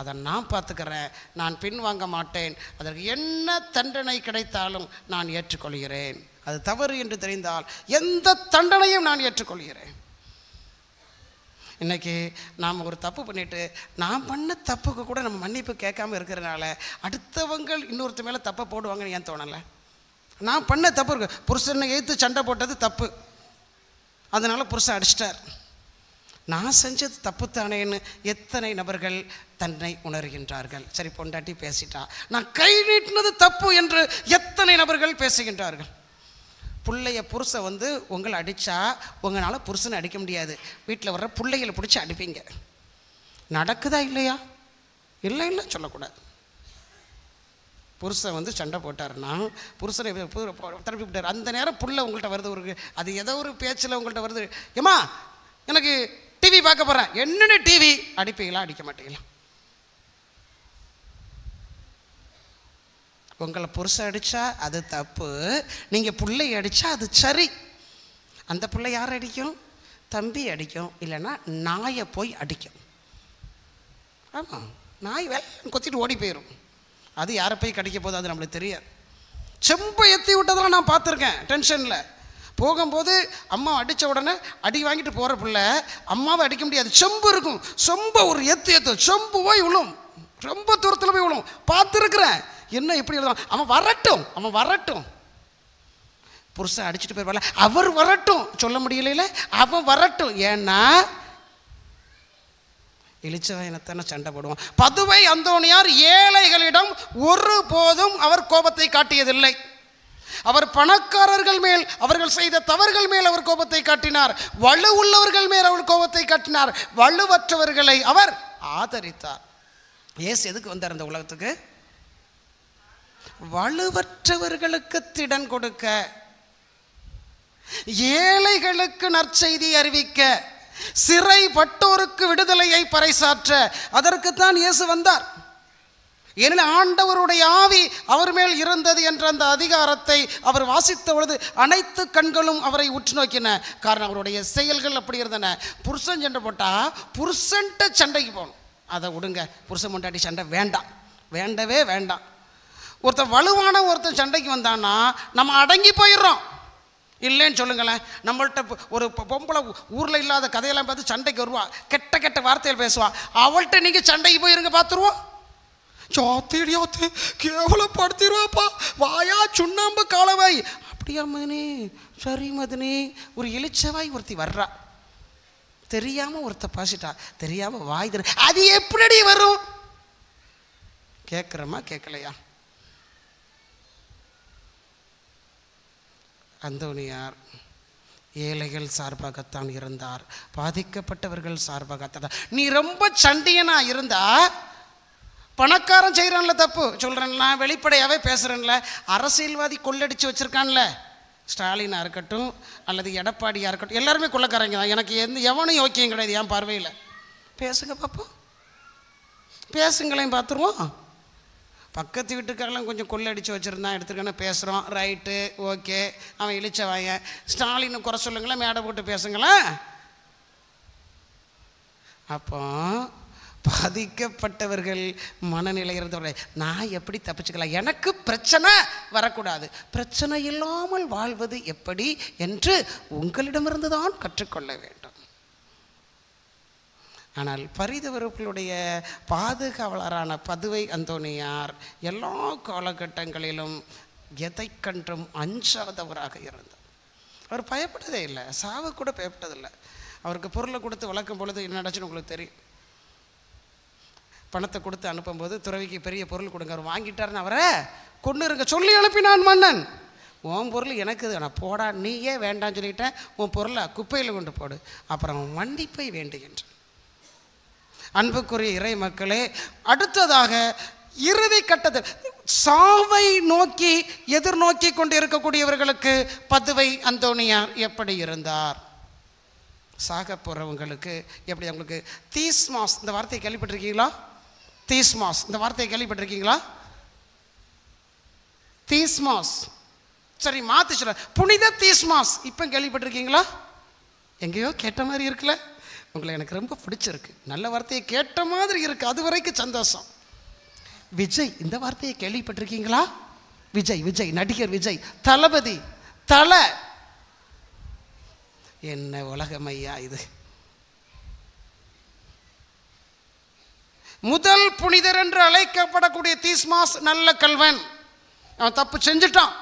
அதை நான் பார்த்துக்கிறேன், நான் பின் வாங்க மாட்டேன், அதற்கு என்ன தண்டனை கிடைத்தாலும் நான் ஏற்றுக்கொள்கிறேன். அது தவறு என்று தெரிந்தால் எந்த தண்டனையும் நான் ஏற்றுக்கொள்கிறேன். இன்றைக்கி நாம் ஒரு தப்பு பண்ணிவிட்டு நான் பண்ண தப்புக்கு கூட நம்ம மன்னிப்பு கேட்காமல் இருக்கிறனால அடுத்தவங்க இன்னொருத்த மேலே தப்பை போடுவாங்கன்னு ஏன் தோணலை? நான் பண்ண தப்பு இருக்கு. புருஷனை எதிர்த்து சண்டை போட்டது தப்பு, அதனால் புருஷன் அடிச்சிட்டார். நான் செஞ்சது தப்பு தானேன்னு எத்தனை நபர்கள் தன்னை உணர்கின்றார்கள். சரி பொண்டாட்டி பேசிட்டா, நான் கை நீட்டினது தப்பு என்று எத்தனை நபர்கள் பேசுகின்றார்கள். பிள்ளைய புருஷன் உங்களை அடித்தா உங்களால் புருஷனை அடிக்க முடியாது, வீட்டில் வர்ற பிள்ளைகளை பிடிச்சி அடிப்பீங்க. நடக்குதா இல்லையா? இல்லை இல்லை சொல்லக்கூடாது. புருஷன் சண்டை போட்டார்னா புருஷனை திருப்பி விட்டார். அந்த நேரம் புள்ள உங்கள்கிட்ட வருது, ஒரு அது ஏதோ ஒரு பேச்சில் உங்கள்கிட்ட வருது, ஏம்மா எனக்கு டிவி பார்க்க போகிறேன், என்னென்ன டிவி, அடிப்பீங்களா அடிக்க மாட்டீங்களா? உங்களை புருஷன் அடித்தா அது தப்பு, நீங்கள் பிள்ளை அடித்தா அது சரி. அந்த பிள்ளை யார் அடிக்கும்? தம்பி அடிக்கும், இல்லைன்னா நாயை போய் அடிக்கும். ஆமாம், நாய் வேலை கொத்திட்டு ஓடி போயிடும். அது யாரை போய் கடிக்க போகுது அது நம்மளுக்கு தெரியாது. செம்பை எத்தி விட்டதெல்லாம் நான் பார்த்துருக்கேன். டென்ஷனில் போகும்போது அம்மா அடித்த உடனே அடி வாங்கிட்டு போகிற பிள்ளை அம்மாவை அடிக்க முடியாது. செம்பு இருக்கும், செம்பை ஒரு எத்து செம்பு போய் விழும், ரொம்ப தூரத்தில் போய் விழும். பார்த்துருக்குறேன். என்ன எப்படி எழுதும்? அவன் வரட்டும் புருஷன் அடிச்சுட்டு போயிருப்பால, அவர் வரட்டும் சொல்ல முடியல, அவன் வரட்டும். ஏன்னா இளிச்சவாயனத்தான சண்டை போடுவான். பதுவை அந்தோணியார் ஏழைகளிடம் ஒருபோதும் அவர் கோபத்தை காட்டியதில்லை. அவர் பணக்காரர்கள் மேல் அவர்கள் செய்த தவறுகள் மேல் அவர் கோபத்தை காட்டினார். வலு உள்ளவர்கள் மேல் அவர் கோபத்தை காட்டினார். வலுவற்றவர்களை அவர் ஆதரித்தார். இயேசு எதுக்கு வந்தார் இந்த உலகத்துக்கு? வலுவற்றவர்களுக்கு திடன் கொடுக்க, ஏழைகளுக்கு நற்செய்தி அறிவிக்க, சிறைப்பட்டோருக்கு விடுதலையை பறைசாற்ற, அதற்குத்தான் இயேசு வந்தார். ஏனெனில் ஆண்டவருடைய ஆவி அவர் மேல் இருந்தது என்ற அந்த அதிகாரத்தை அவர் வாசித்த பொழுது அனைத்து கண்களும் அவரை உற்று நோக்கின. காரணம் அவருடைய செயல்கள் அப்படி இருந்தன. புருஷன் சண்டை போட்டால் புருஷன்ட்ட சண்டைக்கு போகணும், அதை விடுங்க. புருஷன் பொண்டாட்டி சண்டை வேண்டவே வேண்டாம். ஒருத்தன் வலுவான ஒருத்தன் சண்டைக்கு வந்தான்னா நம்ம அடங்கி போயிடுறோம். இல்லைன்னு சொல்லுங்களேன். நம்மள்கிட்ட ஒரு பொம்பளை ஊரில் இல்லாத கதையெல்லாம் பார்த்து சண்டைக்கு வருவா, கெட்ட கெட்ட வார்த்தைகள் பேசுவா. அவள்கிட்ட நீங்கள் சண்டைக்கு போயிருங்க, பார்த்துருவோம். சாத்திடியாத்து கேவலப்படுத்திடுவாப்பா, வாயா சுண்ணாம்பு காலவாய். அப்படியா மதினி? சரி மதினி. ஒரு இளிச்சவாய் ஒருத்தி வர்றா, தெரியாமல் ஒருத்த பாசிட்டா, தெரியாமல் வாய் தர, அது எப்படி வரும்? கேட்குறோமா கேட்கலையா? அந்தோணியார் ஏழைகள் சார்பாகத்தான் இருந்தார், பாதிக்கப்பட்டவர்கள் சார்பாகத்தான். நீ ரொம்ப சண்டியனா இருந்தா பணக்காரன் செய்கிறான்ல தப்பு சொல்கிறேன்ல, வெளிப்படையாகவே பேசுகிறேன்ல. அரசியல்வாதி கொள்ளடிச்சு வச்சுருக்கான்ல, ஸ்டாலினாக இருக்கட்டும் அல்லது எடப்பாடியாக இருக்கட்டும், எல்லாருமே கொள்ளக்காரங்க தான். எனக்கு எவனும் யோக்கியம் கிடையாது என் பார்வையில். பேசுங்க பார்ப்போம், பேசுங்களையும் பார்த்துருவோம். பக்கத்து வீட்டுக்காரெல்லாம் கொஞ்சம் கொள்ளடிச்சு வச்சுருந்தான் எடுத்துருக்கேன்னு பேசுகிறோம், ரைட்டு, ஓகே. அவன் இழிச்ச வாயன். ஸ்டாலின் குறை சொல்லுங்களேன், மேடை போட்டு பேசுங்களேன். அப்போ பாதிக்கப்பட்டவர்கள் மனநிலை இருந்தவரை நான் எப்படி தப்பிச்சுக்கலாம், எனக்கு பிரச்சனை வரக்கூடாது, பிரச்சனை இல்லாமல் வாழ்வது எப்படி என்று உங்களிடமிருந்து தான் கற்றுக்கொள்ள வேண்டும். ஆனால் பரிதவர்களுடைய பாதுகாவலரான பதுவை அந்தோணியார் எல்லா காலகட்டங்களிலும் எதை கன்றும் அஞ்சாதவராக இருந்தார். அவர் பயப்பட்டதே இல்லை, சாவு கூட பயப்பட்டதில்லை. அவருக்கு பொருளை கொடுத்து வளர்க்கும் பொழுது என்ன நடச்சுன்னு உங்களுக்கு தெரியும். பணத்தை கொடுத்து அனுப்பும்போது துறவிக்கு பெரிய பொருள் கொடுங்க, அவர் வாங்கிட்டாருன்னு அவரை கொண்டு இருங்க சொல்லி அனுப்பினான் மன்னன். உன் பொருள் எனக்கு நான் போடா, நீயே வேண்டான்னு சொல்லிட்டேன், உன் பொருளை குப்பையில் கொண்டு போடு, அப்புறம் மன்னிப்பை வேண்டுகின்ற. அன்புக்குரிய இறை மக்களே, அடுத்ததாக இறுதி கட்டத்தில் சாவை நோக்கி எதிர்நோக்கி கொண்டு இருக்கக்கூடியவர்களுக்கு பதுவை அந்தோணியார் எப்படி இருந்தார்? சாக போகிறவங்களுக்கு எப்படி? அவங்களுக்கு தீஸ்மாஸ் இந்த வார்த்தையை கேள்விப்பட்டிருக்கீங்களா? தீஸ்மாஸ் இந்த வார்த்தையை கேள்விப்பட்டிருக்கீங்களா? தீஸ்மாஸ், சரி மாற்றி சொல்ல, புனித தீஸ்மாஸ் இப்போ கேள்விப்பட்டிருக்கீங்களா? எங்கேயோ கேட்ட மாதிரி இருக்குல்ல? உங்களை எனக்கு ரொம்ப பிடிச்சிருக்கு, நல்ல வார்த்தையை கேட்ட மாதிரி இருக்குது, அது வரைக்கும் சந்தோஷம். விஜய் இந்த வார்த்தையை கேள்விப்பட்டிருக்கீங்களா? விஜய் விஜய் நடிகர் விஜய், தளபதி, தலை. என்ன உலகமையா இது! முதல் புனிதர் என்று அழைக்கப்படக்கூடிய தீஸ்மாஸ் நல்ல கல்வன். அவன் தப்பு செஞ்சுட்டான்.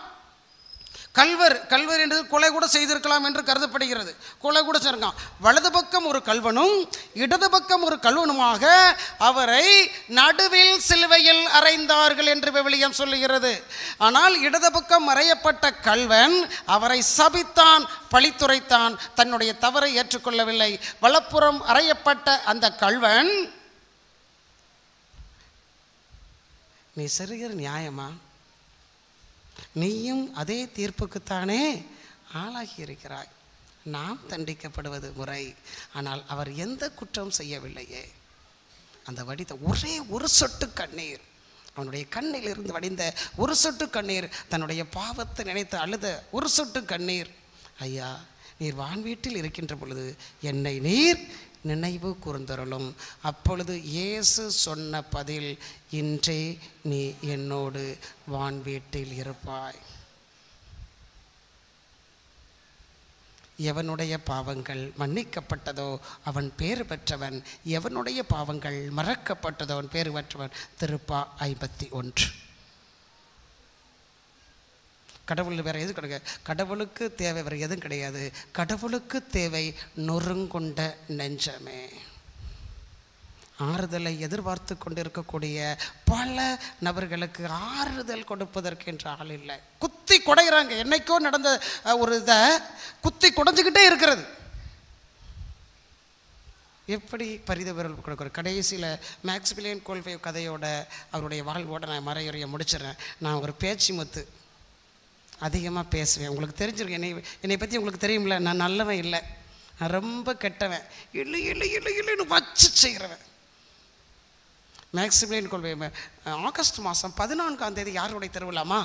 கல்வர் என்று கொலை கூட செய்திருக்கலாம் என்று கருதப்படுகிறது. கொலை கூட செய்திருக்கான். வலது பக்கம் ஒரு கல்வனும் இடது பக்கம் ஒரு கல்வனுமாக அவரை நடுவில் சிலுவையில் அறைந்தார்கள் என்று விவிலியம் சொல்லுகிறது. ஆனால் இடது பக்கம் அறையப்பட்ட கல்வன் அவரை சபித்தான், பழித்துரைத்தான், தன்னுடைய தவறை ஏற்றுக்கொள்ளவில்லை. வலப்புறம் அறையப்பட்ட அந்த கல்வன், நீ செய்கிற நியாயமா? நீயும் அதே தீர்ப்புக்குத்தானே ஆளாகி இருக்கிறாய். நாம் தண்டிக்கப்படுவது முறை, ஆனால் அவர் எந்த குற்றம் செய்யவில்லையே. அந்த வடித்த ஒரே ஒரு சொட்டு கண்ணீர், அவனுடைய கண்ணில் இருந்து வடிந்த ஒரு சொட்டு கண்ணீர், தன்னுடைய பாவத்தை நினைத்து அழுத ஒரு சொட்டு கண்ணீர், ஐயா நீர் வான்வீட்டில் இருக்கின்ற பொழுது என்னை நீர் நினைவு கூர்ந்தருளும். அப்பொழுது இயேசு சொன்ன பதில், இன்றே நீ என்னோடு வான்வீட்டில் இருப்பாய். எவனுடைய பாவங்கள் மன்னிக்கப்பட்டதோ அவன் பேறு பெற்றவன், எவனுடைய பாவங்கள் மறக்கப்பட்டதோ அவன் பேறு பெற்றவன். திருப்பா 51. கடவுள் வேறு எதுவும் கிடையாது, கடவுளுக்கு தேவை வேறு எதுவும் கிடையாது. கடவுளுக்கு தேவை நொறுங்குண்ட நெஞ்சமே. ஆறுதலை எதிர்பார்த்து கொண்டு இருக்கக்கூடிய பல நபர்களுக்கு ஆறுதல் கொடுப்பதற்கு என்ற ஆள் இல்லை. குத்தி குடைகிறாங்க. என்னைக்கோ நடந்த ஒரு இதை குத்தி குடைஞ்சிக்கிட்டே இருக்கிறது. எப்படி பரிதவிரல் கொடுக்குற? கடைசியில் மேக்ஸ்மிலியன் கோல்வே கதையோட அவருடைய வாழ்வோட நான் மறையுறையை முடிச்சிடறேன். நான் ஒரு பேச்சு முத்து, அதிகமாக பேசுவேன். உங்களுக்கு தெரிஞ்சிருக்கேன், என்னை பற்றி உங்களுக்கு தெரியும்ல, நான் நல்லவன் இல்லை, நான் ரொம்ப கெட்டவன், இல்லை இல்லை இல்லை இல்லைன்னு வச்சு செய்கிறவன். மேக்ஸிமிலியன் கொள்கை ஆகஸ்ட் மாதம் 14ஆம் தேதி யாருடைய திருவிழாமா?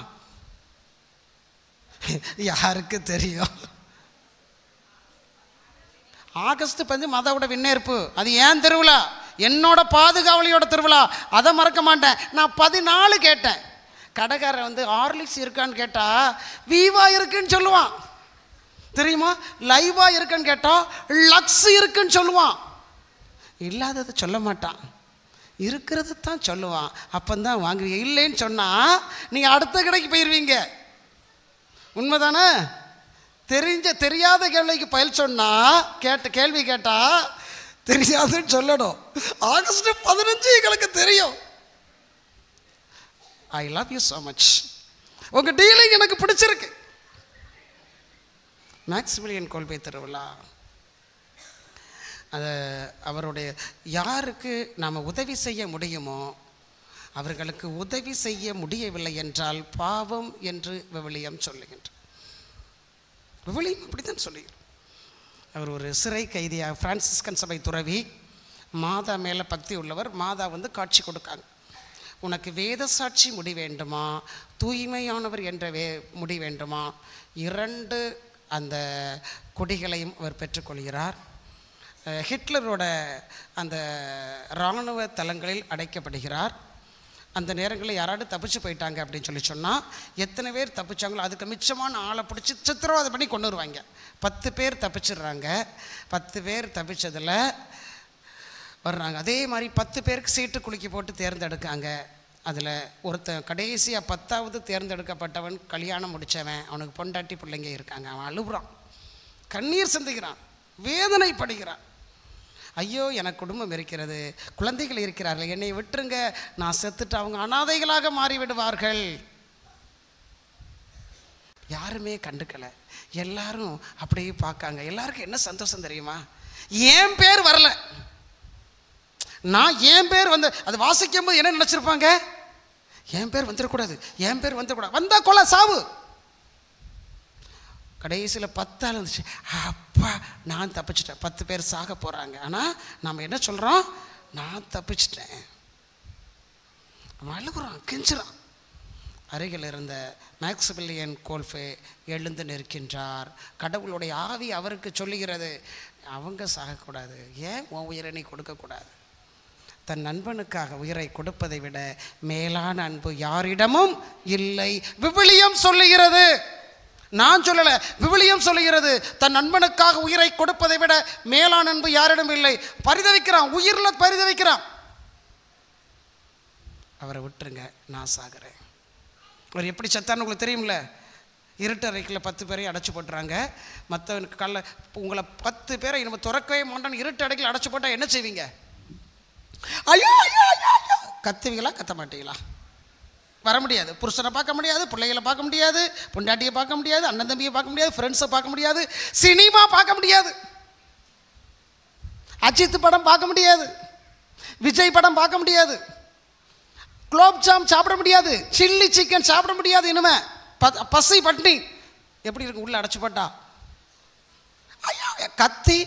யாருக்கு தெரியும்? ஆகஸ்ட் 15 மதவோட விண்ணேற்பு. அது ஏன் திருவிழா? என்னோட பாதுகாவலியோட திருவிழா. அதை மறக்க மாட்டேன். நான் 14 கேட்டேன். கடைக்காரன் வந்து ஹார்லிக்ஸ் இருக்கான்னு கேட்டால் வீவா இருக்குன்னு சொல்லுவான், தெரியுமா? லைவா இருக்குன்னு கேட்டால் லக்ஸ் இருக்குன்னு சொல்லுவான். இல்லாததை சொல்ல மாட்டான், இருக்கிறது தான் சொல்லுவான். அப்பந்தான் வாங்குவீங்க. இல்லைன்னு சொன்னால் நீங்கள் அடுத்த கடைக்கு போயிடுவீங்க. உண்மைதானே? தெரியாத கேள்விக்கு பயில் சொன்னால் கேள்வி கேட்டால் தெரியாதுன்னு சொல்லணும். ஆகஸ்ட் 15 எங்களுக்கு தெரியும். ஐ லவ் யூ ஸோ மச். உங்கள் டீலிங் எனக்கு பிடிச்சிருக்கு. மேக்ஸிமிலியன் கோல்வே திருவிழா, அது அவருடைய யாருக்கு நாம் உதவி செய்ய முடியுமோ அவர்களுக்கு உதவி செய்ய முடியவில்லை என்றால் பாவம் என்று விவிலியம் சொல்லுகின்றார். விவிலியம் அப்படித்தான் சொல்லுகிறார். அவர் ஒரு சிறை கைதியாக, பிரான்சிஸ்கன் சபை துறவி, மாதா மேலே பக்தி உள்ளவர். மாதா காட்சி கொடுக்காங்க. உனக்கு வேத சாட்சி முடி வேண்டுமா, தூய்மையானவர் என்ற முடி வேண்டுமா? 2 அந்த கொடிகளையும் அவர் பெற்றுக்கொள்கிறார். ஹிட்லரோட அந்த இராணுவ தளங்களில் அடைக்கப்படுகிறார். அந்த நேரங்களில் யாராவது தப்பிச்சு போயிட்டாங்க அப்படின்னு சொன்னால் எத்தனை பேர் தப்பிச்சாங்களோ அதுக்கு மிச்சமான ஆளை பிடிச்சி சித்திரவதை பண்ணி கொண்டு வருவாங்க. 10 பேர் தப்பிச்சிடுறாங்க. 10 பேர் தப்பிச்சதில் வர்றாங்க. அதே மாதிரி 10 பேருக்கு சீட்டு குலுக்கி போட்டு தேர்ந்தெடுக்காங்க. அதில் ஒருத்தன் கடைசியாக 10வது தேர்ந்தெடுக்கப்பட்டவன் கல்யாணம் முடித்தவன், அவனுக்கு பொண்டாட்டி பிள்ளைங்க இருக்காங்க. அவன் அழுகுறான், கண்ணீர் சிந்துகிறான், வேதனைப்படுகிறான். ஐயோ, எனக்கு குடும்பம் இருக்கிறது, குழந்தைகள் இருக்கிறார்கள், என்னை விட்டுருங்க, நான் செத்துட்டு அவங்க அனாதைகளாக மாறிவிடுவார்கள். யாருமே கண்டுக்கலை. எல்லாரும் அப்படியே பார்க்காங்க. எல்லாருக்கும் என்ன சந்தோஷம் தெரியுமா? என் பேர் வரல, நான் என் பேர் அது வாசிக்கும் போது என்ன நினச்சிருப்பாங்க? என் பேர் வந்துடக்கூடாது, என் பேர் வந்துடக்கூடாது, வந்தா கொலை சாவு. கடைசியில் 10 ஆள் வந்துச்சு. அப்பா, நான் தப்பிச்சிட்டேன். 10 பேர் சாக போகிறாங்க. ஆனால் நாம் என்ன சொல்கிறோம்? நான் தப்பிச்சிட்டேன். அழுகுறான், கெஞ்சுறான். அருகில் இருந்த மேக்சிமிலியன் கோல்ஃபே எழுந்து நிற்கின்றார். கடவுளுடைய ஆவி அவருக்கு சொல்லுகிறது, அவங்க சாகக்கூடாது, ஏன் உன் உயிரை நீ கொடுக்கக்கூடாது? தன் நண்பனுக்காக உயிரை கொடுப்பதை விட மேலான அன்பு யாரிடமும் இல்லை. விவிலியம் சொல்லுகிறது, நான் சொல்லலை, விவிலியம் சொல்லுகிறது. தன் நண்பனுக்காக உயிரை கொடுப்பதை விட மேலான அன்பு யாரிடம் இல்லை. பரிதவிக்கிறான், உயிரில் பரிதவிக்கிறான். அவரை விட்டுருங்க, நான் சாகிறேன். அவர் எப்படி செத்தான்னு உங்களுக்கு தெரியும்ல? இருட்டு அறைக்குள்ள 10 பேரையும் அடைச்சி போட்டுறாங்க. மற்றவனுக்கு உங்களை 10 பேரை நம்ம திறக்கவே மாட்டோன்னு இருட்டு அறைக்குள்ள அடைச்சி போட்டால் என்ன செய்வீங்க? ஐயோ ஐயோ ஐயோ கத்துவீங்களா? கத்த மாட்டீங்களா? வர முடியாது. புருஷனை பார்க்க முடியாது, பிள்ளைகளை பார்க்க முடியாது, பொண்டாட்டியை பார்க்க முடியாது, அண்ணன் தம்பியை பார்க்க முடியாது, ஃப்ரெண்ட்ஸை பார்க்க முடியாது, சினிமா பார்க்க முடியாது, அஜித் படம் பார்க்க முடியாது, விஜய் படம் பார்க்க முடியாது, குலோப் ஜாம் சாப்பிட முடியாது, சில்லி சிக்கன் சாப்பிட முடியாது. இனிமே பசி பட்னி. எப்படி இருக்கு? உள்ள அடைச்சி போட்டா ஐயோ கத்தி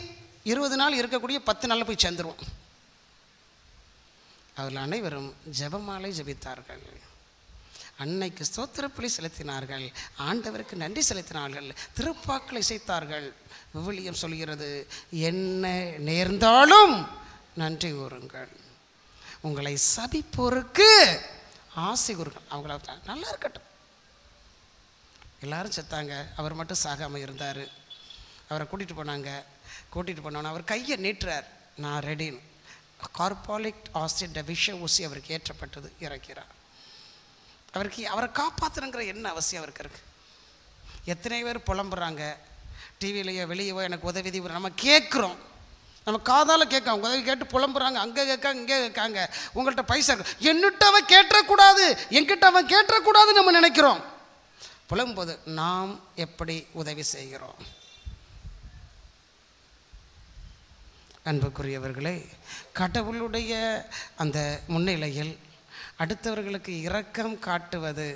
20 நாள் இருக்கக்கூடிய 10 நாளில் போய் சேர்ந்துருவோம். அவர்கள் அனைவரும் ஜெபமாலை ஜெபித்தார்கள். அன்னைக்கு ஸ்தோத்திரப்பலி செலுத்தினார்கள், ஆண்டவருக்கு நன்றி செலுத்தினார்கள், திருப்பாக்களை இசைத்தார்கள். விவிலியம் சொல்கிறது, என்ன நேர்ந்தாலும் நன்றி கூறுங்கள், உங்களை சபிப்போருக்கு ஆசை கூறுங்கள். அவங்கள நல்லா இருக்கட்டும். எல்லாரும் செத்தாங்க, அவர் மட்டும் சாகாமல் இருந்தார். அவரை கூட்டிகிட்டு போனோன்னு அவர் கையை நீட்டுறார், நான் ரெடின்னு. கார்பாலிக் ஆசிட் விஷ ஊசி அவருக்கு ஏற்றப்பட்டது, இறக்கிறார். அவரை காப்பாற்றணுங்கிற என்ன அவசியம் அவருக்கு இருக்கு? எத்தனை பேர் புலம்புறாங்க, டிவிலையோ வெளியவோ எனக்கு உதவி நம்ம கேட்குறோம், நம்ம காதால் கேட்க உதவி கேட்டு புலம்புறாங்க, அங்கே கேட்காங்க இங்கே கேட்காங்க. உங்கள்கிட்ட பைசா இருக்கு, என்னிட்ட அவன் கேட்டக்கூடாது, என்கிட்ட அவன் கேட்டக்கூடாதுன்னு நம்ம நினைக்கிறோம். புலம்பும்போது நாம் எப்படி உதவி செய்கிறோம்? அன்புக்குரியவர்களே, கடவுளுடைய அந்த முன்னிலையில் அடுத்தவர்களுக்கு இரக்கம் காட்டுவது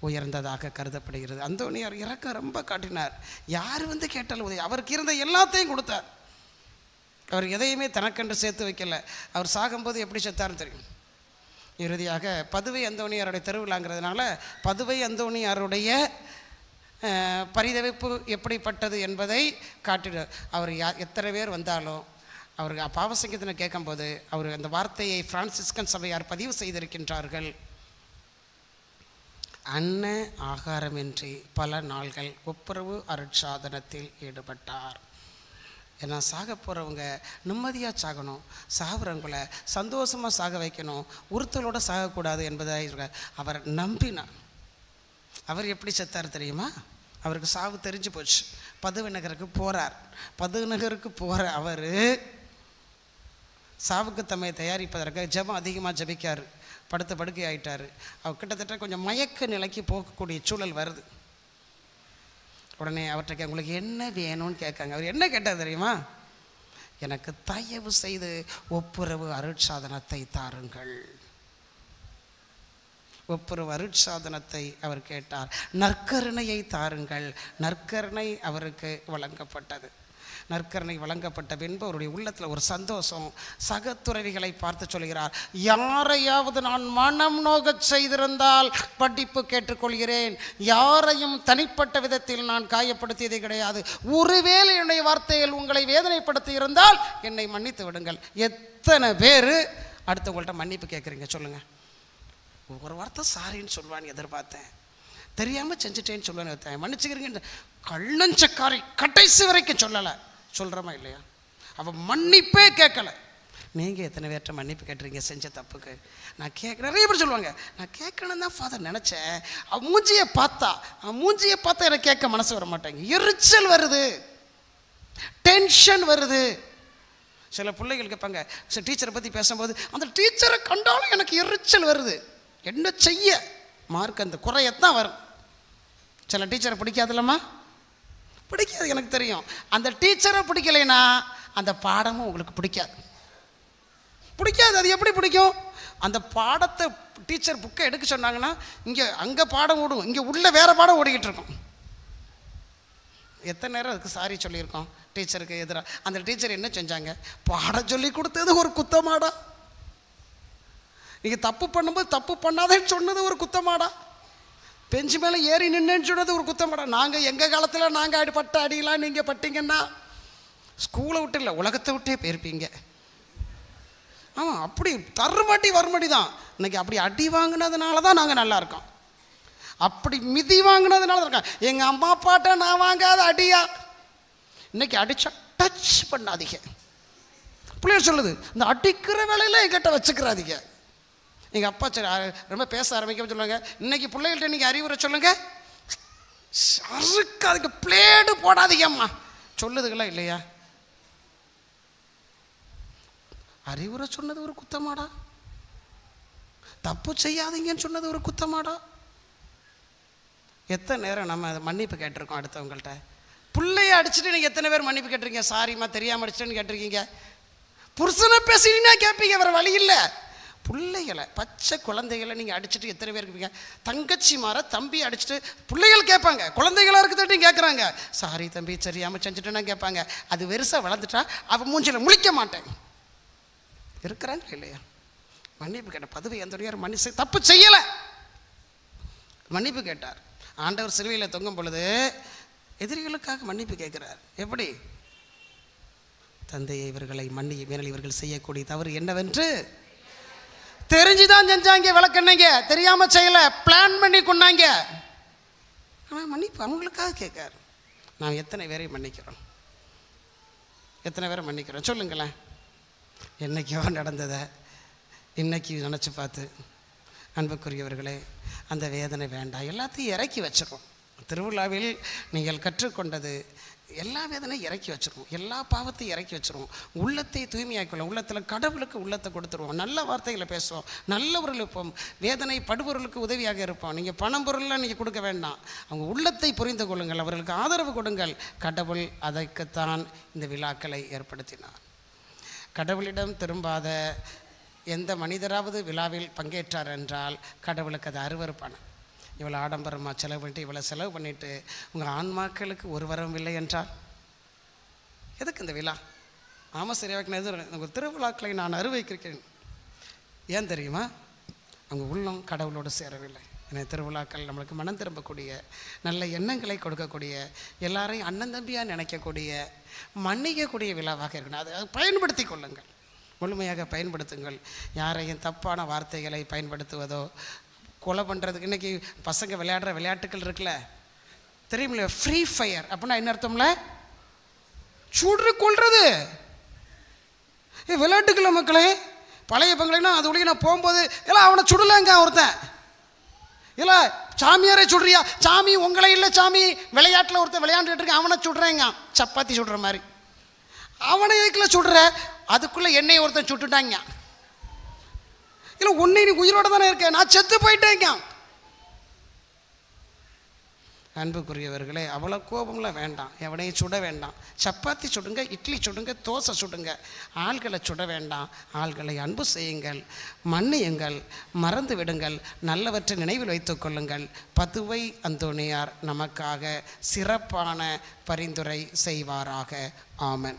உயர்ந்ததாக கருதப்படுகிறது. அந்தோனியார் இரக்கம் ரொம்ப காட்டினார். யார் கேட்டாலும் உதவி, அவருக்கு இருந்த எல்லாத்தையும் கொடுத்தார். அவர் எதையுமே தனக்கென்று சேர்த்து வைக்கல. அவர் சாகும்போது எப்படி செத்தார்னு தெரியும். இறுதியாக பதுவை அந்தோனியாருடைய திருவிழாங்கிறதுனால பதுவை அந்தோனியாருடைய பரிதவிப்பு எப்படிப்பட்டது என்பதை காட்டிடு. அவர் எத்தனை பேர் வந்தாலும் அவருக்கு பாவசங்கத்தினை கேட்கும்போது அவர் அந்த வார்த்தையை பிரான்சிஸ்கன் சபையார் பதிவு செய்திருக்கின்றார்கள். அன்ன ஆகாரமின்றி பல நாள்கள் ஒப்புரவு அருட்சாதனத்தில் ஈடுபட்டார். ஏன்னா சாக போகிறவங்க நிம்மதியாக சாகணும், சாகுறவங்களை சந்தோஷமாக சாக வைக்கணும், உறுத்தலோடு சாகக்கூடாது என்பதை அவர் நம்பினார். அவர் எப்படி செத்தார் தெரியுமா? அவருக்கு சாவு தெரிஞ்சு போச்சு. பதுவை நகருக்கு போகிறார். பதுவை நகருக்கு போகிற அவர் சாவுக்கு தம்மை தயாரிப்பதற்கு ஜெபம் அதிகமாக ஜபிக்கார். படுத்த படுக்கை ஆகிட்டார். அவர் கிட்டத்தட்ட கொஞ்சம் மயக்க நிலைக்கு போகக்கூடிய சூழல் வருது. உடனே அவர்கிட்ட உங்களுக்கு என்ன வேணும்னு கேட்காங்க. அவர் என்ன கேட்டார் தெரியுமா? எனக்கு தயவு செய்து ஒப்புரவு அருட்சாதனத்தை தாருங்கள். ஒவ்வொரு அருட்சாதனத்தை அவர் கேட்டார். நற்கருணையை தாருங்கள். நற்கருணை அவருக்கு வழங்கப்பட்டது. நற்கருணை வழங்கப்பட்ட பின்பு அவருடைய உள்ளத்தில் ஒரு சந்தோஷம். சக துறவிகளை பார்த்து சொல்கிறார், யாரையாவது நான் மனம் நோகச் செய்திருந்தால் படிப்பு கேட்டுக்கொள்கிறேன். யாரையும் தனிப்பட்ட விதத்தில் நான் காயப்படுத்தியதே கிடையாது. ஒருவேளை என்னுடைய வார்த்தைகள் உங்களை வேதனைப்படுத்தி இருந்தால் என்னை மன்னித்து விடுங்கள். எத்தனை பேர் அடுத்தவங்கள்ட்ட மன்னிப்பு கேட்குறீங்க சொல்லுங்கள்? ஒரு வார்த்தை சாரின்னு சொல்லுவான்னு எதிர்பார்த்தேன், தெரியாமல் செஞ்சுட்டேன்னு சொல்லுவேன்னு மன்னிச்சுக்கிறீங்க. கள்ளஞ்சக்காரி கடைசி வரைக்கும் சொல்லலை, சொல்கிறோமா இல்லையா? அவள் மன்னிப்பே கேட்கலை. நீங்கள் எத்தனை பேர்கிட்ட மன்னிப்பு கேட்டுறீங்க செஞ்ச தப்புக்கு? நான் நிறைய பேர் சொல்லுவாங்க, நான் கேட்கணும் தான் ஃபாதர் நினச்சேன். அவன் மூஞ்சியை பார்த்தா எனக்கு கேட்க மனசு வர மாட்டேங்க. எரிச்சல் வருது, டென்ஷன் வருது. சில பிள்ளைகள் கேட்பாங்க, சில டீச்சரை பற்றி பேசும்போது அந்த டீச்சரை கண்டாலும் எனக்கு எரிச்சல் வருது. என்ன செய்ய? மார்க் அந்த குறையத்தான் வரும். சில டீச்சரை பிடிக்காதுல்லம்மா, பிடிக்காது, எனக்கு தெரியும். அந்த டீச்சரை பிடிக்கலைன்னா அந்த பாடமும் உங்களுக்கு பிடிக்காது. அது எப்படி பிடிக்கும்? அந்த பாடத்தை டீச்சர் புக்கை எடுக்க சொன்னாங்கன்னா இங்கே அங்கே பாடம் ஓடும், இங்கே உள்ள வேறு பாடம் ஓடிக்கிட்டு இருக்கும். எத்தனை நேரம் அதுக்கு சாரி சொல்லியிருக்கோம் டீச்சருக்கு எதிராக. அந்த டீச்சர் என்ன செஞ்சாங்க? பாடம் சொல்லி கொடுத்தது ஒரு குத்தமாடா. நீங்கள் தப்பு பண்ணும்போது தப்பு பண்ணாதேன்னு சொன்னது ஒரு குத்தமாடா. பெஞ்சு மேலே ஏறி நின்றுன்னு சொன்னது ஒரு குத்தமாடா. நாங்கள் எங்கள் காலத்தில் நாங்கள் பட்ட அடியெல்லாம் நீங்கள் பட்டிங்கன்னா ஸ்கூலை விட்டு இல்லை உலகத்தை விட்டே போயிருப்பீங்க. ஆமாம், அப்படி தருமடி வருமடி தான். இன்றைக்கி அப்படி அடி வாங்கினதுனால தான் நாங்கள் நல்லா இருக்கோம். அப்படி மிதி வாங்கினதுனால தான் இருக்கோம். எங்கள் அம்மா அப்பாட்ட நான் வாங்காத அடியா. இன்றைக்கி அடித்தா டச் பண்ணாதீங்க. பிள்ளைகள் சொல்லுது, இந்த அடிக்கிற வேலையில் எங்கிட்ட வச்சுக்கிறாதீங்க. எங்கள் அப்பா ரொம்ப பேச ஆரம்பிக்க சொல்லுவாங்க, இன்றைக்கி பிள்ளைகள்கிட்ட நீங்கள் அறிவுரை சொல்லுங்கள், அதுக்கு பிளேடு போடாதீங்கம்மா சொல்லுதுங்களா இல்லையா? அறிவுரை சொன்னது ஒரு குத்தமாடா? தப்பு செய்யாதீங்கன்னு சொன்னது ஒரு குத்தமாடா? எத்தனை நேரம் நம்ம அதை மன்னிப்பு கேட்டிருக்கோம் அடுத்தவங்கள்ட்ட? பிள்ளைய அடிச்சுட்டு நீங்கள் எத்தனை பேர் மன்னிப்பு கேட்டிருக்கீங்க? சாரிம்மா தெரியாமல் அடிச்சிட்டேன்னு கேட்டிருக்கீங்க. புருஷனை பேசினா கேட்பீங்க, வேறு வழி இல்லை. பிள்ளைகளை, பச்சை குழந்தைகளை நீங்கள் அடிச்சுட்டு எத்தனை பேர் இருப்பீங்க? தங்கச்சி மாற தம்பி அடிச்சுட்டு பிள்ளைகள் கேட்பாங்க, குழந்தைகளாக இருக்கிறதையும் கேட்குறாங்க, சாரி தம்பி சரியாமல் செஞ்சுட்டேன்னா கேட்பாங்க. அது வெறுசாக வளர்ந்துட்டா அவன் மூஞ்சில் முழிக்க மாட்டேன் இருக்கிறாங்க இல்லையா? மன்னிப்பு கேட்ட பதவி எந்த மன்னிச்சு தப்பு செய்யலை, மன்னிப்பு கேட்டார். ஆண்டவர் சிலுவையில் தொங்கும் பொழுது எதிரிகளுக்காக மன்னிப்பு கேட்குறார். எப்படி? தந்தையை இவர்களை மேலே இவர்கள் செய்யக்கூடிய தவறு என்னவென்று தெரிஞ்சுதான் செஞ்சாங்க. விளக்கண்ணீங்க, தெரியாம செய்யல, பிளான் பண்ணி கொண்டாங்க. ஆனால் மன்னிப்பு அவங்களுக்காக கேட்காரு. நாம் எத்தனை பேரை மன்னிக்கிறோம்? எத்தனை பேரை மன்னிக்கிறோம் சொல்லுங்களேன்? என்னைக்கோ நடந்ததை இன்னைக்கு நினச்சி பார்த்து அன்புக்குரியவர்களே, அந்த வேதனை வேண்டாம், எல்லாத்தையும் இறக்கி வச்சிருக்கோம். திருவிழாவில் நீங்கள் கற்றுக்கொண்டது எல்லா வேதனையும் இறக்கி வச்சுருவோம், எல்லா பாவத்தையும் இறக்கி வச்சுருவோம், உள்ளத்தை தூய்மையாக்கிடுவோம், உள்ளத்தில் கடவுளுக்கு உள்ளத்தை கொடுத்துருவோம், நல்ல வார்த்தைகளை பேசுவோம், நல்லவர்கள் இருப்போம், வேதனை படுபொருளுக்கு உதவியாக இருப்போம். நீங்கள் பணம் பொருள்லாம் நீங்கள் கொடுக்க வேண்டாம், அவங்க உள்ளத்தை புரிந்து கொள்ளுங்கள், அவர்களுக்கு ஆதரவு கொடுங்கள். கடவுள் அதற்குத்தான் இந்த விழாக்களை ஏற்படுத்தினார். கடவுளிடம் திரும்பாத எந்த மனிதராவது விழாவில் பங்கேற்றார் என்றால் கடவுளுக்கு அது அருவருப்பான. இவ்வளோ ஆடம்பரமாக செலவு பண்ணிட்டு, இவ்வளோ செலவு பண்ணிவிட்டு உங்கள் ஆன்மாக்களுக்கு ஒரு வரம் இல்லை என்றால் எதுக்கு இந்த விழா? ஆமாம், சரியாக உங்கள் திருவிழாக்களை நான் அருவைக்கிறேன். ஏன் தெரியுமா? அவங்க உள்ளம் கடவுளோடு சேரவில்லை. ஏன்னா திருவிழாக்கள் நம்மளுக்கு மனம் திரும்பக்கூடிய, நல்ல எண்ணங்களை கொடுக்கக்கூடிய, எல்லாரையும் அண்ணன் தம்பியாக நினைக்கக்கூடிய, மன்னிக்கக்கூடிய விழாவாக இருக்கணும். அதை பயன்படுத்தி கொள்ளுங்கள், முழுமையாக பயன்படுத்துங்கள். யாரையும் தப்பான வார்த்தைகளை பயன்படுத்துவதோ, கொலை பண்ணுறதுக்கு இன்றைக்கி பசங்க விளையாடுற விளையாட்டுக்கள் இருக்குல்ல, தெரியுமில்ல, ஃப்ரீ ஃபயர் அப்படின்னா என்ன அர்த்தம்ல? சுடு கொள்வது விளையாட்டுக்கள் மக்களே. பழைய பங்களா அது ஒழிய நான் போகும்போது இல்லை அவனை சுடலைங்க ஒருத்தன், இல்லை சாமியாரே சுடுறியா? சாமி உங்களை இல்லை, சாமி விளையாட்டில் ஒருத்தன் விளையாண்டுட்டு இருக்கேன், அவனை சுடுறேங்க, சப்பாத்தி சுடுற மாதிரி. அவனை எதுக்குள்ள சுடுற? அதுக்குள்ளே என்னையை ஒருத்தன் சுட்டுட்டாங்க. இல்லை உன்னை நீ உயிரோடு தானே இருக்க, நான் செத்து போயிட்டேங்க. அன்புக்குரியவர்களே, அவ்வளோ கோபம்லாம் வேண்டாம். எவனையும் சுட வேண்டாம். சப்பாத்தி சுடுங்க, இட்லி சுடுங்க, தோசை சுடுங்க. ஆள்களை சுட வேண்டாம். ஆள்களை அன்பு செய்யுங்கள், மன்னியுங்கள், மறந்து விடுங்கள், நல்லவற்றை நினைவில் வைத்து கொள்ளுங்கள். பதுவை அந்தோணியார் நமக்காக சிறப்பான பரிந்துரை செய்வாராக. ஆமென்.